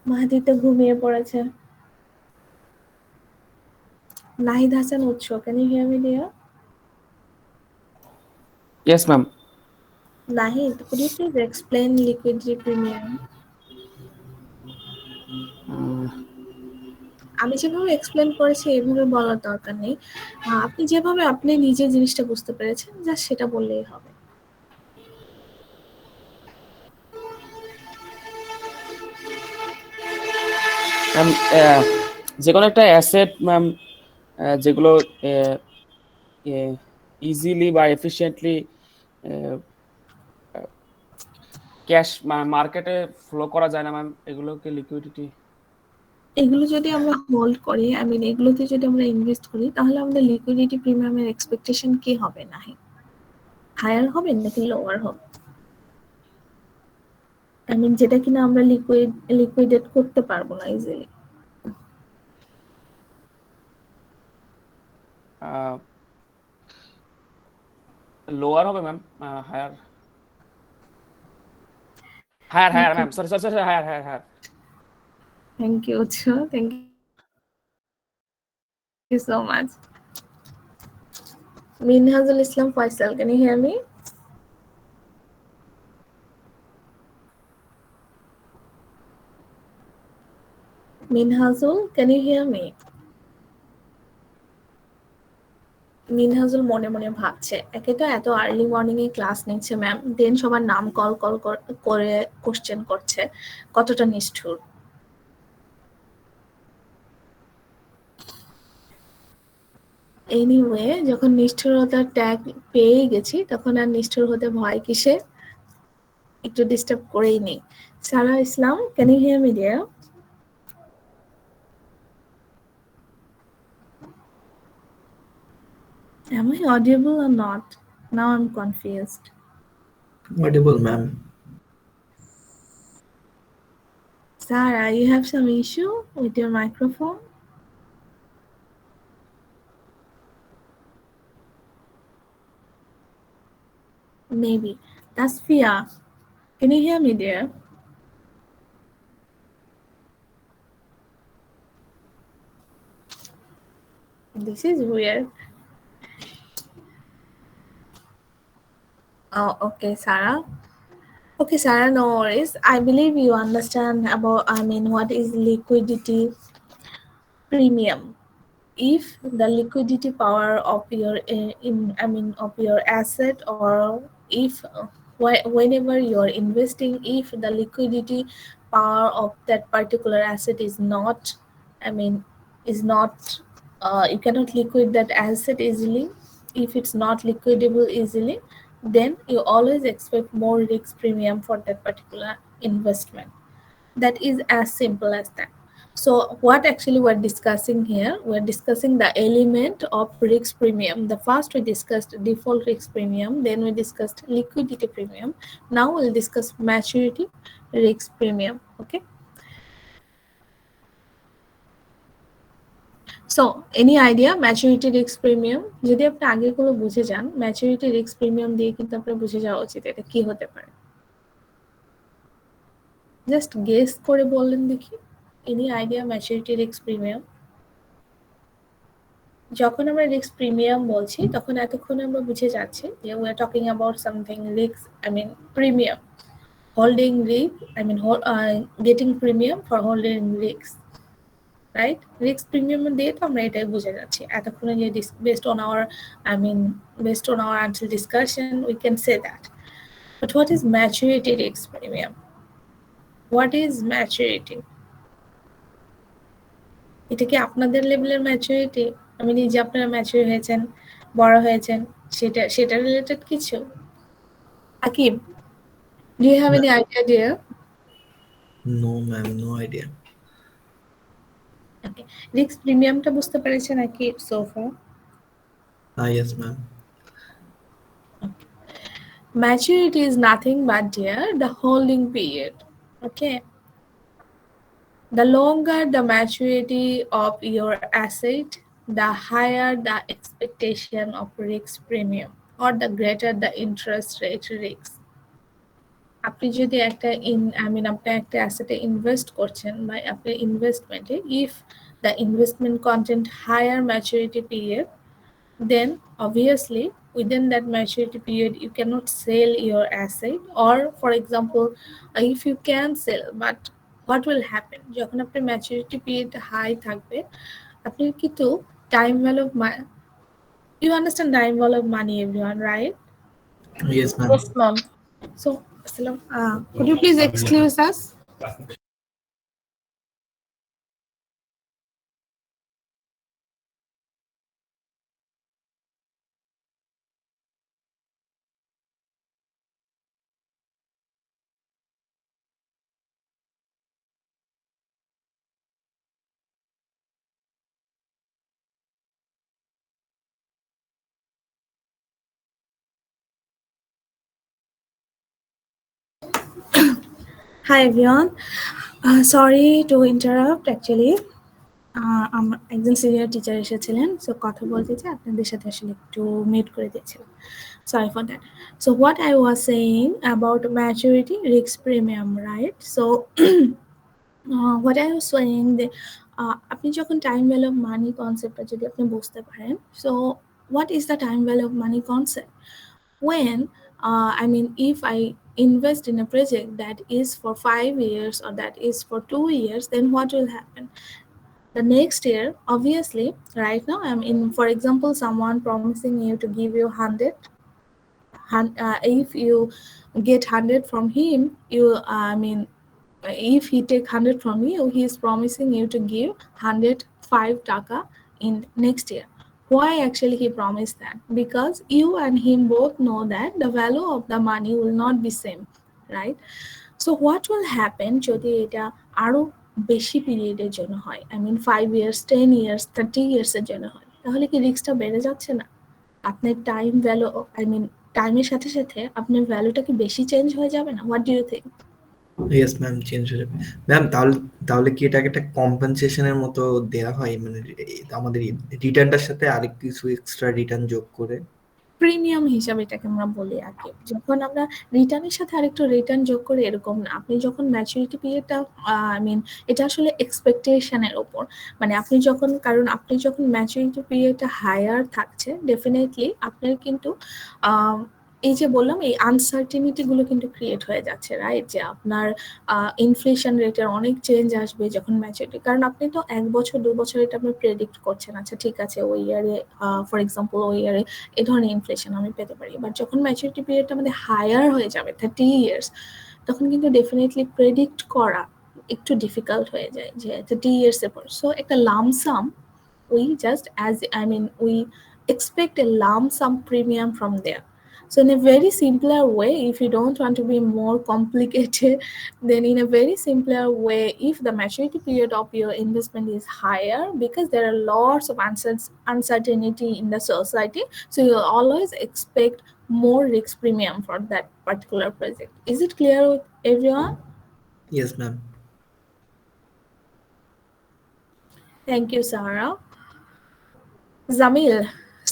মাহাদির তো ঘুমিয়ে পড়েছে। নাহিদ হাসান উৎস, can you hear me, dear? Yes, ma'am. Nahid, could you please explain liquidity premium? আমি যেভাবে এক্সপ্লেন করেছি এভাবে বলার দরকার নেই। আপনি যেভাবে আপনি নিজে জিনিসটা বুঝতে পেরেছেন জাস্ট সেটা বললেই হবে। Um, যে কোনো একটা অ্যাসেট ম্যাম যেগুলো ইজিলি বা এফিশিয়েন্টলি ক্যাশ মার্কেটে ফ্লো করা যায় না ম্যাম, এগুলোকে লিকুইডিটি। এগুলো যদি আমরা হোল্ড করি, আই মিন এগুলোতে যদি আমরা ইনভেস্ট করি, তাহলে আমাদের লিকুইডিটি প্রিমিয়ামের এক্সপেকটেশন কি হবে? না হায়ার হবে নাকি লোয়ার হবে? আই মিন যেটা কিনা আমরা লিকুইডেট করতে পারবো না ইজিলি। লোয়ার হবে ma'am, higher higher higher ma'am, sorry sorry sorry, higher higher higher. Thank you thank you so much. Minhajul Islam Faisal, can you hear me? Minhajul, can you hear me? Minhajul মনে মনে ভাবছে, একে তো এত early morning এ class নিচ্ছে ma'am, দেন সবার নাম call করে কোশ্চেন করছে, কতটা নিষ্ঠুর। এনিওয়ে, যখন নিষ্ঠুরতার ট্যাগ পেয়ে গেছি, তখন আর নিষ্ঠুর হতে ভয় কিসে, একটু ডিস্টার্ব করেই নেই। Sara Islam, can you hear me dear? Am I audible or not? Now I'm confused. Audible, ma'am. Sarah, you have some issue with your microphone? Maybe. Tasfia, can you hear me dear? This is weird. Oh, okay, Sarah. Okay, Sarah, no worries. I believe you understand about, I mean, what is liquidity premium. If the liquidity power of your of your asset, or if whenever you're investing, if the liquidity power of that particular asset is not, I mean, is not, you cannot liquid that asset easily, if it's not liquidable easily, then you always expect more risk premium for that particular investment. That is as simple as that. So what actually we're discussing here, we're discussing the element of risk premium. The first we discussed default risk premium, then we discussed liquidity premium. Now we'll discuss maturity risk premium. Okay, so any idea maturity risk premium? যদি আপনি আগেগুলো বুঝে যান, maturity risk premium দিয়ে কিন্তু আপনার বুঝে যাওয়া উচিত এটা কি হতে পারে। জাস্ট গেস করে বললেন দেখি, any idea maturity risk premium? যখন আমরা রিস্ক প্রিমিয়াম বলছি, তখন এতক্ষণে আমরা বুঝে যাচ্ছি যে we are talking about something risk, I mean premium, holding risk, I mean getting premium for holding risks, right? Risk premium দিয়ে তো আমরা এটাই বুঝে যাচ্ছি এতক্ষণে, যে based on our, I mean based on our until discussion we can say that. But what is maturity risk premium? What is maturity? এটা কি আপনাদের লেভেলের ম্যাচুরিটি, আমি নিজে আপনারা ম্যাচুর হয়েছেন, বড় হয়েছেন, সেটা রিলেটেড কিছু? Aqib, do you have any idea dear? No, ma'am, no idea. Okay, risk প্রিমিয়ামটা বুঝতে পেরেছেন Akib Sofa? Yes, ma'am. Maturity is nothing but dear the holding period. Okay, the longer the maturity of your asset, the higher the expectation of risk premium, or the greater the interest rate risk. আপনি যদি একটা আপনি একটা অ্যাসেটে invest করছেন বা আপনার ইনভেস্টমেন্টে, if the investment content higher maturity period, then obviously within that maturity period you cannot sell your asset, or for example if you can sell, but what will happen যখন আপনার maturity period হাই থাকবে, আপনি কিন্তু time value of money, you understand time value of money everyone, right? Yes, ma'am. Yes, ma'am. So could you please excuse us? Hi everyone. Sorry to interrupt actually. আমার একজন senior teacher এসেছিলেন, so কথা বলতে চাই আপনাদের সাথে আসলে একটু মিট করে দিয়েছিলাম। Sorry for that. So what I was saying about maturity risk premium, right? So what I was saying that আপনি যখন টাইম ভ্যালু অফ মানি কনসেপ্টটা যদি আপনি বুঝতে পারেন, so what is the time value of money concept? When I mean, if I invest in a project that is for 5 years or that is for 2 years, then what will happen? The next year, obviously, right now I'm in, for example, someone promising you to give you 100. If you get 100 from him, I mean, if he take 100 from you, he is promising you to give 105 taka in next year. Why actually he promised that? Because you and him both know that the value of the money will not be same, right? So what will happen যদি এটা আরো বেশি পিরিয়ডের জন্য হয়, I mean 5 years, 10 years, 30 years এর জন্য হয়, তাহলে কি রিস্কটা বেড়ে যাচ্ছে না? আপনার টাইম ভ্যালু, I mean টাইমের সাথে সাথে আপনার ভ্যালুটা কি বেশি চেঞ্জ হয়ে যাবে না? What do you think? Yes ma'am, change হয়ে যাবে। ম্যাম, তাহলে তাহলে কি এটাকে একটা কম্পেনসেশনের মতো দেয়া হয়, মানে আমাদের রিটার্নটার সাথে আরেক কিছু এক্সট্রা রিটার্ন যোগ করে? প্রিমিয়াম হিসাবে এটাকে আমরা বলি আর কি। যখন আমরা রিটার্নের সাথে আরেকটু রিটার্ন যোগ করি এরকম না। আপনি যখন ম্যাচুরিটি পিরিয়ডটা আই মিন এটা আসলে এক্সপেকটেশনের উপর। মানে আপনি যখন, কারণ আপনি যখন ম্যাচুরিটি পিরিয়ডটা হায়ার থাকছে, ডেফিনেটলি আপনার কিন্তু এই যে বললাম এই আনসার্টেনিটি গুলো কিন্তু ক্রিয়েট হয়ে যাচ্ছে, রাইট? যে আপনার ইনফ্লেশন রেটের অনেক চেঞ্জ আসবে যখন ম্যাচুরিটি, কারণ আপনি তো 1 বছর 2 বছর এটা আপনি প্রেডিক্ট করছেন, আচ্ছা ঠিক আছে ওই ইয়ারে ফর এক্সাম্পল ওই ইয়ারে এই ধরনের ইনফ্লেশন আমি পেতে পারি। বাট যখন ম্যাচুরিটি পিরিয়ডটা আমাদের হায়ার হয়ে যাবে 30 ইয়ার্স, তখন কিন্তু ডেফিনেটলি প্রেডিক্ট করা একটু ডিফিকাল্ট হয়ে যায় যে 30 ইয়ার্স এর পর। সো একটা lump sum, we just as I mean we expect a lump sum premium from there. So in a very simpler way, if you don't want to be more complicated, then in a very simpler way, if the maturity period of your investment is higher, because there are lots of uncertainty in the society, so you always expect more risk premium for that particular project. Is it clear with everyone? Yes ma'am. Thank you, Sarah. Zamil,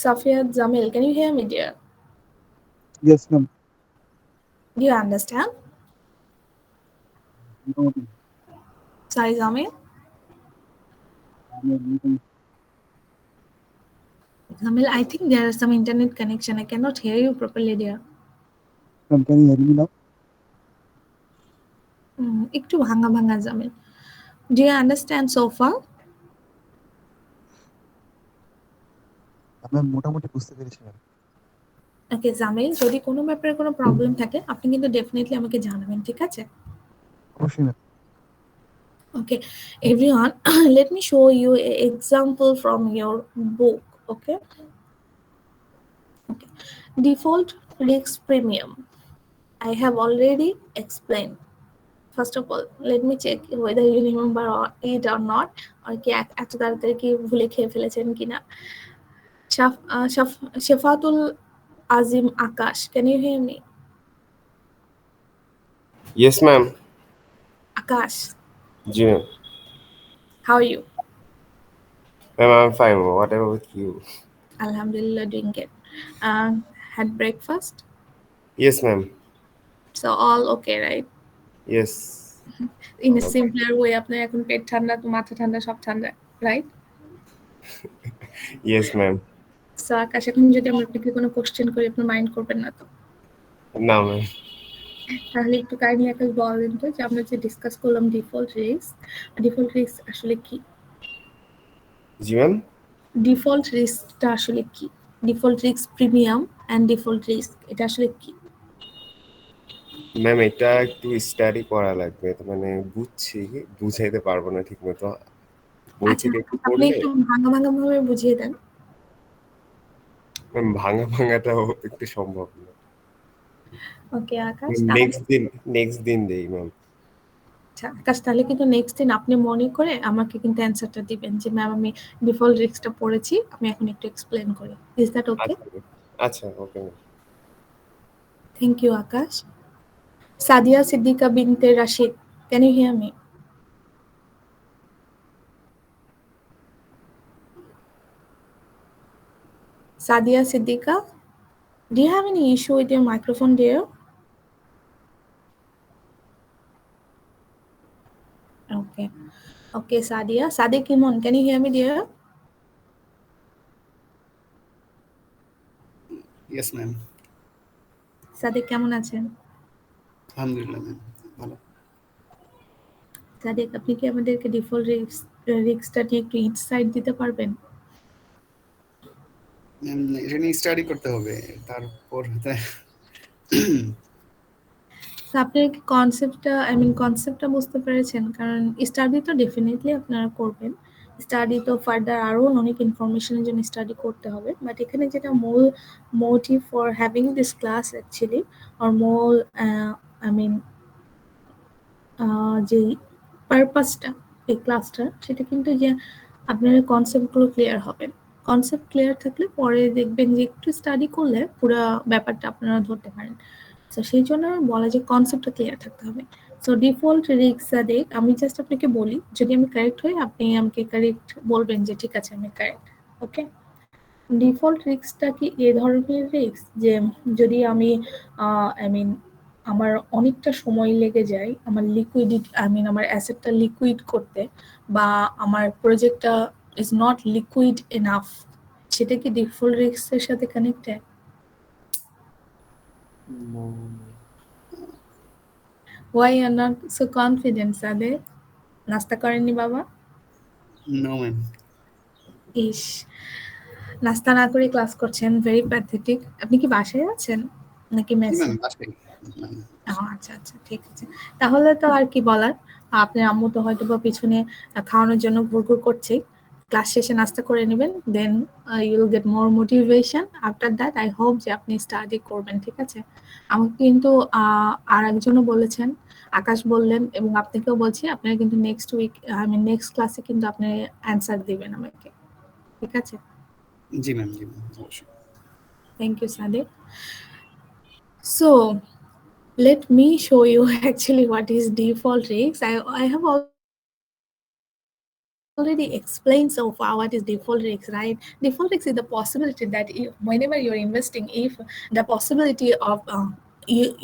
Safia Zamil, can you hear me, dear? Yes, ma'am. Do you understand? No, Sorry, Zamil. ma'am. Zamil, I think there is some internet connection. I cannot hear you properly, dear. Ma'am, can you hear me now? একটু ভাঙা ভাঙা, Zamil. Do you understand so far? Ma'am, মোটামুটি বুঝতে পেরেছি ma'am. Okay, Zamil, যদি কোনো ব্যাপারে কোনো প্রবলেম থাকে আপনি কিন্তু ডেফিনেটলি আমাকে জানাবেন, ঠিক আছে? অবশ্যই ma'am. Okay, everyone, let me show you an example from your book, okay? Okay. Default risk premium. I have already explained. First of all, let me check whether you remember it or not, or কি এত তাড়াতাড়ি কি ভুলে খেয়ে ফেলেছেন কিনা। শেফাতুল আজিম আকাশ, can you hear me? Yes, ma'am. Akash, Ji, ma'am. how are you? Ma'am, I'm fine. What about you? Alhamdulillah, doing good. Had breakfast? Yes, ma'am. So all okay, right? Yes. In a simpler way, আপনার এখন পেট ঠান্ডা, তো মাথা ঠান্ডা, সব ঠান্ডা, right? Yes, ma'am. So আকাশ, এখন যদি আমরা আপনাকে কোনো কোশ্চেন করি আপনি মাইন্ড করবেন না তো? No, ma'am. তাহলে একটু কাহিনী আকাশ বলেন তো যে আমরা যে ডিসকাস করলাম ডিফল্ট রিস্ক আসলে কি? Ji, ma'am. ডিফল্ট রিস্কটা আসলে কি? Default risk premium and default risk, এটা আসলে কি? ম্যাম, এটা একটু স্টাডি করা লাগবে, তো মানে বুঝছি, বুঝাইতে পারবো না ঠিক মতো। বই আচ্ছা, থেকে একটু আপনি পড়লে। একটু ভাঙা ভাঙা ভাবে বুঝিয়ে দেন। ম্যাম, ভাঙা ভাঙাটাও একটু সম্ভব না। ওকে আকাশ, নেক্সট দিন দেই ম্যাম। আচ্ছা আকাশ, তাহলে কিন্তু নেক্সট দিন আপনি মনে করে আমাকে কিন্তু অ্যান্সারটা দিবেন যে ম্যাম আমি ডিফল্ট রিস্কটা পড়েছি, আমি এখন একটু এক্সপ্লেন করি। Is that okay? আচ্ছা, আচ্ছা, okay ma'am. Thank you Akash. Sadia Siddiqa binte Rashid. Can you hear me? Sadia Siddiqa, do you have any issue with your microphone, dear? Okay. Okay, Sadia. Sadia Kimon, can you hear me, dear? Yes ma'am. Sadiq কেমন আছেন? আলহামদুলিল্লাহ ma'am, ভালো। সাদিক, আপনি কি আমাদেরকে default রিস্কটা নিয়ে একটু insight দিতে পারবেন? ম্যাম এটা নিয়ে স্টাডি করতে হবে, তারপর হতে তো আপনি কি কনসেপ্টটা বুঝতে পেরেছেন? কারণ স্টাডি তো ডেফিনেটলি আপনারা করবেন। স্টাডি তো ফার্দার আরও অনেক ইনফরমেশনের জন্য স্টাডি করতে হবে। বাট এখানে যেটা মূল motive for having this class actually or মূল আই মিন যেই পারপাসটা এই ক্লাসটা সেটা কিন্তু যে আপনার কনসেপ্টগুলো ক্লিয়ার হবেন। কনসেপ্ট ক্লিয়ার থাকলে পরে দেখবেন যে একটু স্টাডি করলে পুরো ব্যাপারটা আপনারা ধরতে পারেন। সো সেই জন্য বলা যে কনসেপ্টটা ক্লিয়ার থাকতে হবে। সো ডিফল্ট রিস্ক আমি জাস্ট আপনাকে বলি, যদি আমি কারেক্ট হই আপনি আমাকে কারেক্ট বলবেন যে ঠিক আছে আমি কারেক্ট। ওকে, ডিফল্ট রিস্কটা কি এ ধরনের রিস্ক যে যদি আমি আই মিন আমার অনেকটা সময় লেগে যায় আমার আমার অ্যাসেটটা লিকুইড করতে, বা আমার প্রজেক্টটা ইজ নট লিকুইড এনাফ, সেটা কি ডিফল্ট রিস্কের সাথে connected? Why you are not so confident, Sade? নাস্তা করেননি বাবা? No ma'am. ইস, নাস্তা না করে ক্লাস করছেন, ভেরি প্যাথেটিক। আপনি কি বাসায় আছেন নাকি জি ম্যাম, মেসে? বাসায়। ও আচ্ছা আচ্ছা, ঠিক আছে। তাহলে তো আর কি বলার, আপনার আম্মু তো হয়তো বা পিছনে খাওয়ানোর জন্য ঘুরঘুর করছে। ক্লাস শেষে নাস্তা করে নেবেন, then you will get more motivation. After that I hope যে আপনি স্টাডি করবেন, ঠিক আছে? আমাকে কিন্তু আর একজনও বলেছেন, আকাশ বললেন, এবং আপনাকেও বলছি আপনারা কিন্তু নেক্সট উইক নেক্সট ক্লাসে কিন্তু আপনি অ্যান্সার দিবেন আমাকে, ঠিক আছে? জি ম্যাম, জি ম্যাম, অবশ্যই। Thank you Sadiq. So let me show you actually what is default risk. I have already explained so far what is default risk, right? Default risk is the possibility that whenever you're investing, if the possibility of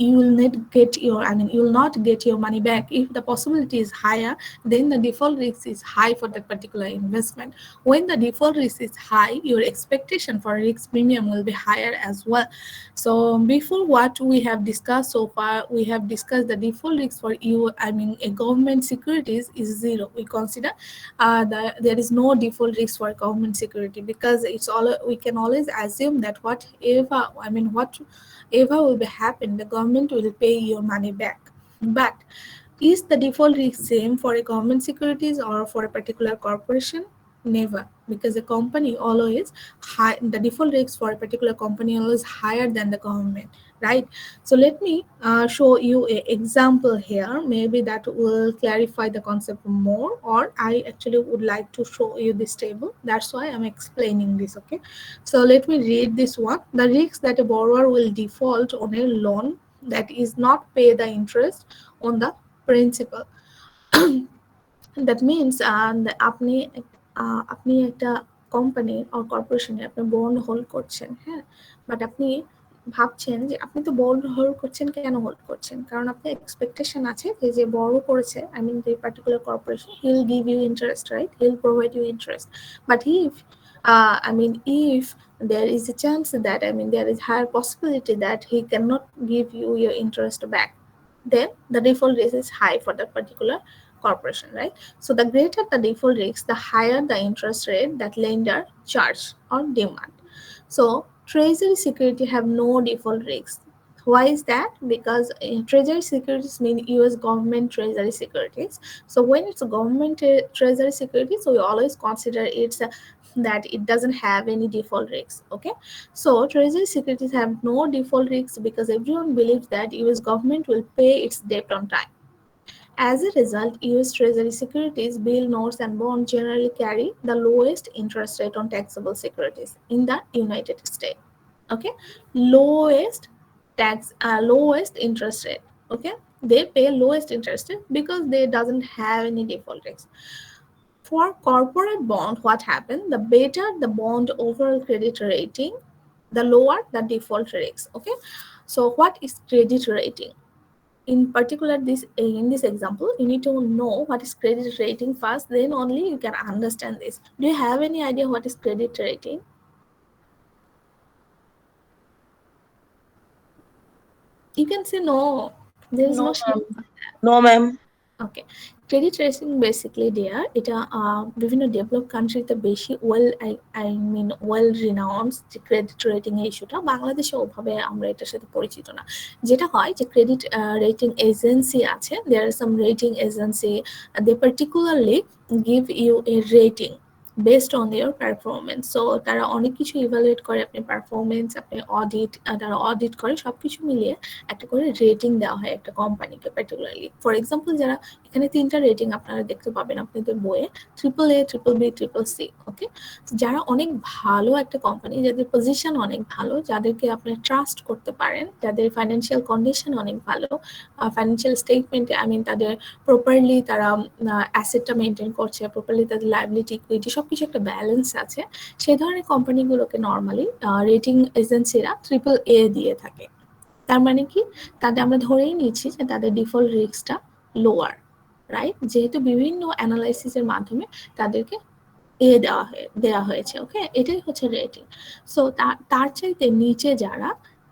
you will not get your you will not get your money back. If the possibility is higher, then the default risk is high for that particular investment. When the default risk is high, your expectation for risk premium will be higher as well. So before what we have discussed so far, we have discussed the default risk for a government securities is zero. We consider there is no default risk for government security, because it's all we can always assume that whatever will be happen, the government will pay your money back. But is the default risk same for a government securities or for a particular corporation? Never, because the company always the default risk for a particular company always higher than the government, right? So let me show you a example here. Maybe that will clarify the concept more, or I actually would like to show you this table. That's why I'm explaining this, okay? So let me read this one. The risk that a borrower will default on a loan that is not pay the interest on the principal. That means আপনি একটা company or কর্পোরেশনে আপনি bond hold করছেন, হ্যাঁ? But আপনি ভাবছেন যে আপনি তো বন্ড হোল্ড করছেন, কেন হোল্ড করছেন? কারণ আপনার এক্সপেকটেশন আছে যে যে বড় করেছে, the particular corporation, he'll give you interest, right? He'll provide you interest. But if there is a chance that there is higher possibility that he cannot give you your interest back, then the default risk is high for that particular corporation, right? So the greater the default risk, the higher the interest rate that lender charge or demand. So treasury security have no default risk. Why is that? Because treasury securities mean US government treasury securities. So when it's a government treasury securities, we always consider that it doesn't have any default risks. Okay, so treasury securities have no default risks because everyone believes that US government will pay its debt on time. As a result, US Treasury securities, bill notes, and bonds generally carry the lowest interest rate on taxable securities in the United States. Okay, lowest interest rate. Okay, they pay lowest interest rate because they doesn't have any default risk. For corporate bond, what happened? The better the bond overall credit rating, the lower the default risk. Okay, so what is credit rating? In particular, in this example, you need to know what is credit rating first. Then only you can understand this. Do you have any idea what is credit rating? You can say no. There is No, no shame. ma'am. No, ma'am. Okay, credit rating basically দেয়ার এটা বিভিন্ন develop কান্ট্রিতে বেশি I mean well renowned যে credit rating এর ইস্যুটা, বাংলাদেশে ওভাবে আমরা এটার সাথে পরিচিত না। যেটা হয় যে ক্রেডিট রেটিং এজেন্সি আছে, there are some rating agency, they particularly give you a rating based on year performance. So তারা অনেক কিছু ইভ্যালুয়েট করে, আপনি পারফরমেন্স, আপনি অডিট, তারা অডিট করে, সবকিছু মিলিয়ে একটা করে রেটিং দেওয়া হয় একটা কোম্পানিকে পার্টিকুলারলি। ফর এক্সাম্পল, যারা এখানে 3টা রেটিং আপনারা দেখতে পাবেন আপনাদের বইয়ে, triple A, triple B, triple C. Okay, যারা অনেক ভালো একটা কোম্পানি, যাদের পজিশন অনেক ভালো, যাদেরকে আপনি ট্রাস্ট করতে পারেন, যাদের ফাইন্যান্সিয়াল কন্ডিশন অনেক ভালো, ফাইন্যান্সিয়াল স্টেটমেন্টে আই মিন তাদের প্রপারলি তারা অ্যাসেটটা মেনটেন করছে, প্রপারলি তাদের লায়াবিলিটি, ইকুইটি সবকিছু একটা ব্যালেন্স আছে, সেই ধরনের কোম্পানিগুলোকে নর্মালি রেটিং এজেন্সিরা ট্রিপল এ দিয়ে থাকে। তার মানে কি, তাদের আমরা ধরেই নিচ্ছি যে তাদের ডিফল্ট রিস্কটা লোয়ার, রাইট? যেহেতু বিভিন্ন অ্যানালাইসিসের মাধ্যমে তাদেরকে দেওয়া হয়েছে। ওকে, এটাই হচ্ছে রেটিং। সো তার চাইতে নিচে যারা,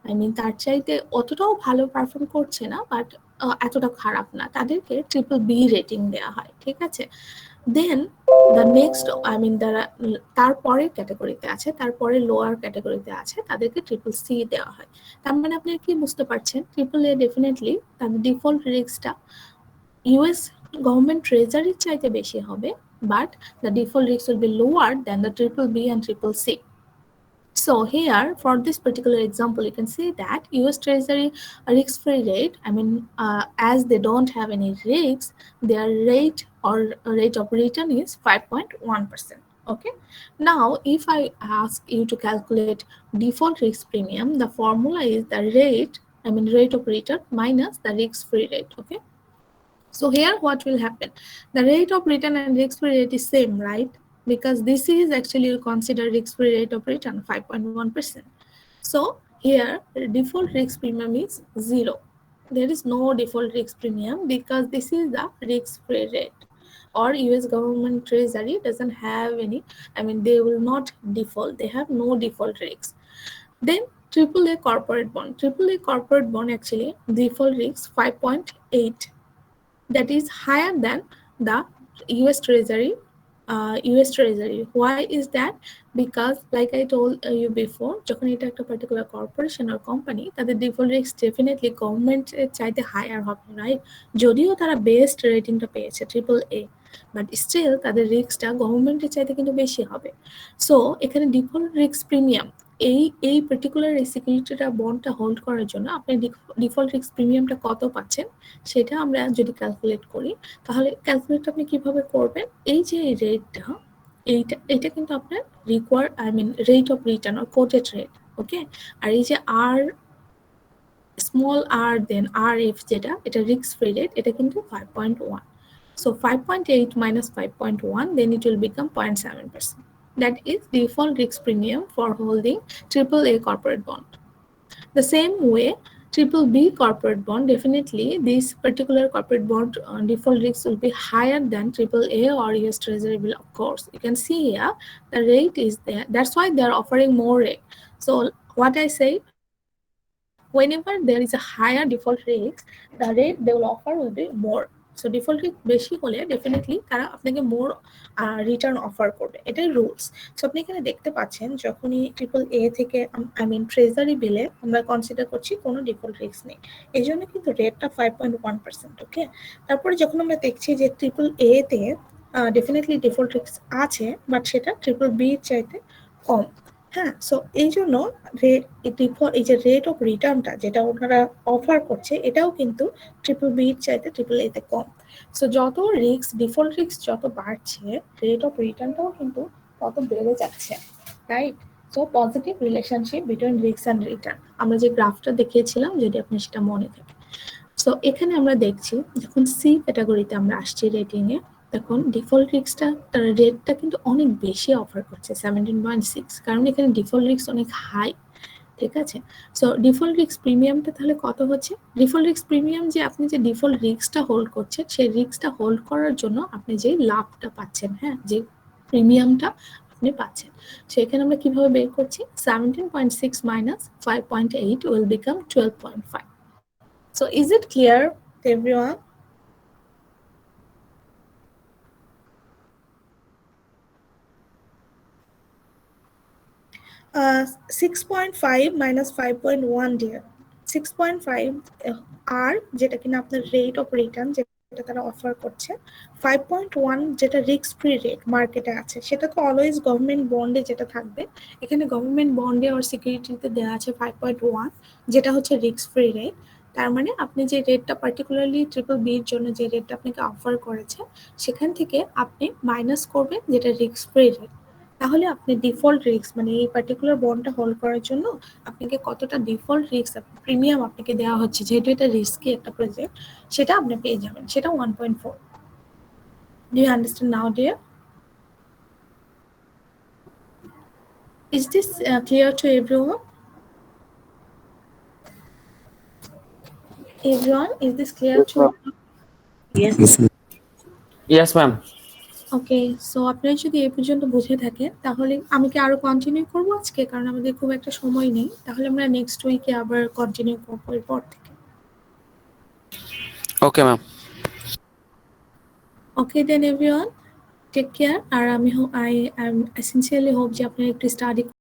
আই মিন তার চাইতে অতটাও ভালো পারফর্ম করছে না, বাট এতটা খারাপ না, তাদেরকে ট্রিপল বি রেটিং দেওয়া হয়। ঠিক আছে, দেন দ্য নেক্সট আই মিন যারা তারপরের ক্যাটাগরিতে আছে, তারপরে লোয়ার ক্যাটাগরিতে আছে, তাদেরকে ট্রিপল সি দেওয়া হয়। তার মানে আপনি কি বুঝতে পারছেন, ট্রিপল এ ডেফিনেটলি তাদের ডিফল্ট রিস্কটা ইউএস গভর্নমেন্ট ট্রেজারির চাইতে বেশি হবে, but the default risk will be lower than the triple B and triple C. So here, for this particular example, you can see that US Treasury risk-free rate, I mean, as they don't have any risks, their rate or rate of return is 5.1%. Okay. Now, if I ask you to calculate default risk premium, the formula is the rate, I mean, rate of return minus the risk-free rate. Okay. So here what will happen? The rate of return and risk-free rate is same, right? Because this is actually considered risk-free rate of return 5.1%. So here default risk premium is 0. There is no default risk premium because this is the risk-free rate. Or US government treasury doesn't have any, I mean they will not default, they have no default risk. Then AAA corporate bond. AAA corporate bond actually default risk 5.8, that is higher than the US Treasury. US Treasury. Why is that? Because like I told you before, যখন এটা একটা particular corporation or company, তাদের default risk definitely government চাইতে higher হবে, right? যদিও তারা best ratingটা পেয়েছে triple A, but still তাদের রিস্কটা গভর্নমেন্টের চাইতে কিন্তু বেশি হবে। সো এখানে ডিফল্ট রিস্ক প্রিমিয়াম, এই পার্টিকুলার সিকিউরিটিটা বন্ডটা হোল্ড করার জন্য আপনি ডিফল্ট রিস্ক প্রিমিয়ামটা কত পাচ্ছেন সেটা আমরা যদি ক্যালকুলেট করি, তাহলে ক্যালকুলেট আপনি কিভাবে করবেন? এই যে রেটটা, এটা কিন্তু আপনার I mean rate of return or quoted rate. Okay, আর এই যে আর স্মল আর দেন আর এফ যেটা, এটা রিস্ক ফ্রি রেট, এটা কিন্তু 5.1. So 5.8 minus 5.1, then it will become 0.7%. That is default risk premium for holding AAA corporate bond. The same way, triple B corporate bond, definitely this particular corporate bond default risk will be higher than triple A or US Treasury bill, of course. You can see here the rate is there. That's why they are offering more rate. So what I say, whenever there is a higher default risk, the rate they will offer will be more. So default risk বেশি হলে definitely তারা আপনাকে মোর return offer করবে, এটাই rules. So আপনি এখানে দেখতে পাচ্ছেন যখনই ট্রিপল এ থেকে আই মিন ট্রেজারি বিলে আমরা কনসিডার করছি কোনো ডিফল্ট রিস্ক নেই, এই জন্য কিন্তু রেটটা 5.1%। ওকে, তারপরে যখন আমরা দেখছি যে ট্রিপল এ তে ডেফিনেটলি ডিফল্ট রিস্ক আছে, বাট সেটা ট্রিপল বি চাইতে কম। হ্যাঁ, সো এই জন্য এই যে রেট অফ রিটার্নটা যেটা ওনারা অফার করছে, এটাও কিন্তু ট্রিপল বির চাইতে ট্রিপল এতে কম। সো যত রিস্ক, ডিফল্ট রিস্ক যত বাড়ছে, রেট অফ রিটার্নটাও কিন্তু তত বেড়ে যাচ্ছে, right? So positive relationship between risk and return, আমরা যে গ্রাফটা দেখিয়েছিলাম, যদি আপনি সেটা মনে থাকে। সো এখানে আমরা দেখছি যখন সি ক্যাটাগরিতে আমরা আসছি রেটিংয়ে, তখন ডিফল্ট রিস্কটা রেটটা কিন্তু অনেক বেশি অফার করছে 17.6, কারণ এখানে ডিফল্ট রিস্ক অনেক হাই। ঠিক আছে, সো ডিফল্ট রিস্ক প্রিমিয়ামটা তাহলে কত হচ্ছে? ডিফল্ট রিস্ক প্রিমিয়াম যে আপনি যে ডিফল্ট রিস্কটা হোল্ড করছেন, সেই রিস্কটা হোল্ড করার জন্য আপনি যে লাভটা পাচ্ছেন, হ্যাঁ, যে প্রিমিয়ামটা আপনি পাচ্ছেন, সেখানে আমরা কিভাবে বের করছি? 17.6 minus 5.8 will become 12.5. So is it clear to everyone? 6.5 minus 5.1 dear. 6.5 আর যেটা কিনা আপনার রেট অফ রিটার্ন যেটা তারা অফার করছে, 5.1 যেটা রিস্ক ফ্রি রেট মার্কেটে আছে, সেটা তো অলওয়েজ গভর্নমেন্ট বন্ডে যেটা থাকবে, এখানে গভর্নমেন্ট বন্ডে আর সিকিউরিটিতে দেওয়া আছে 5.1, যেটা হচ্ছে রিস্ক ফ্রি রেট। তার মানে আপনি যে রেটটা পার্টিকুলারলি ট্রিপল বির জন্য যে রেটটা আপনাকে অফার করেছে, সেখান থেকে আপনি মাইনাস করবেন যেটা রিস্ক ফ্রি রেট। তাহলে আপনি ডিফল্ট রিস্ক মানে এই পার্টিকুলার বন্ডটা হোল্ড করার জন্য আপনাকে কতটা ডিফল্ট রিস্ক প্রিমিয়াম আপনাকে দেওয়া হচ্ছে, যেহেতু এটা রিস্কি একটা প্রজেক্ট, সেটা আপনি পেয়ে যাবেন, সেটা 1.4. Do you understand now, dear? Is this clear to everyone? Everyone, is this clear Yes, to? ma'am. Yes. Yes, ma'am. Okay, so আপনারা যদি এই পর্যন্ত বুঝে থাকেন, তাহলে আমি কি আরো কন্টিনিউ করবো আজকে, কারণ আমাদের খুব একটা সময় নেই, তাহলে আমরা নেক্সট উইকে আবার কন্টিনিউ করবো এরপর থেকে। Okay, ma'am. ওকে দেন এভরিওয়ান, টেক কেয়ার। আর আমি I sincerely hope যে আপনারা একটু স্টাডি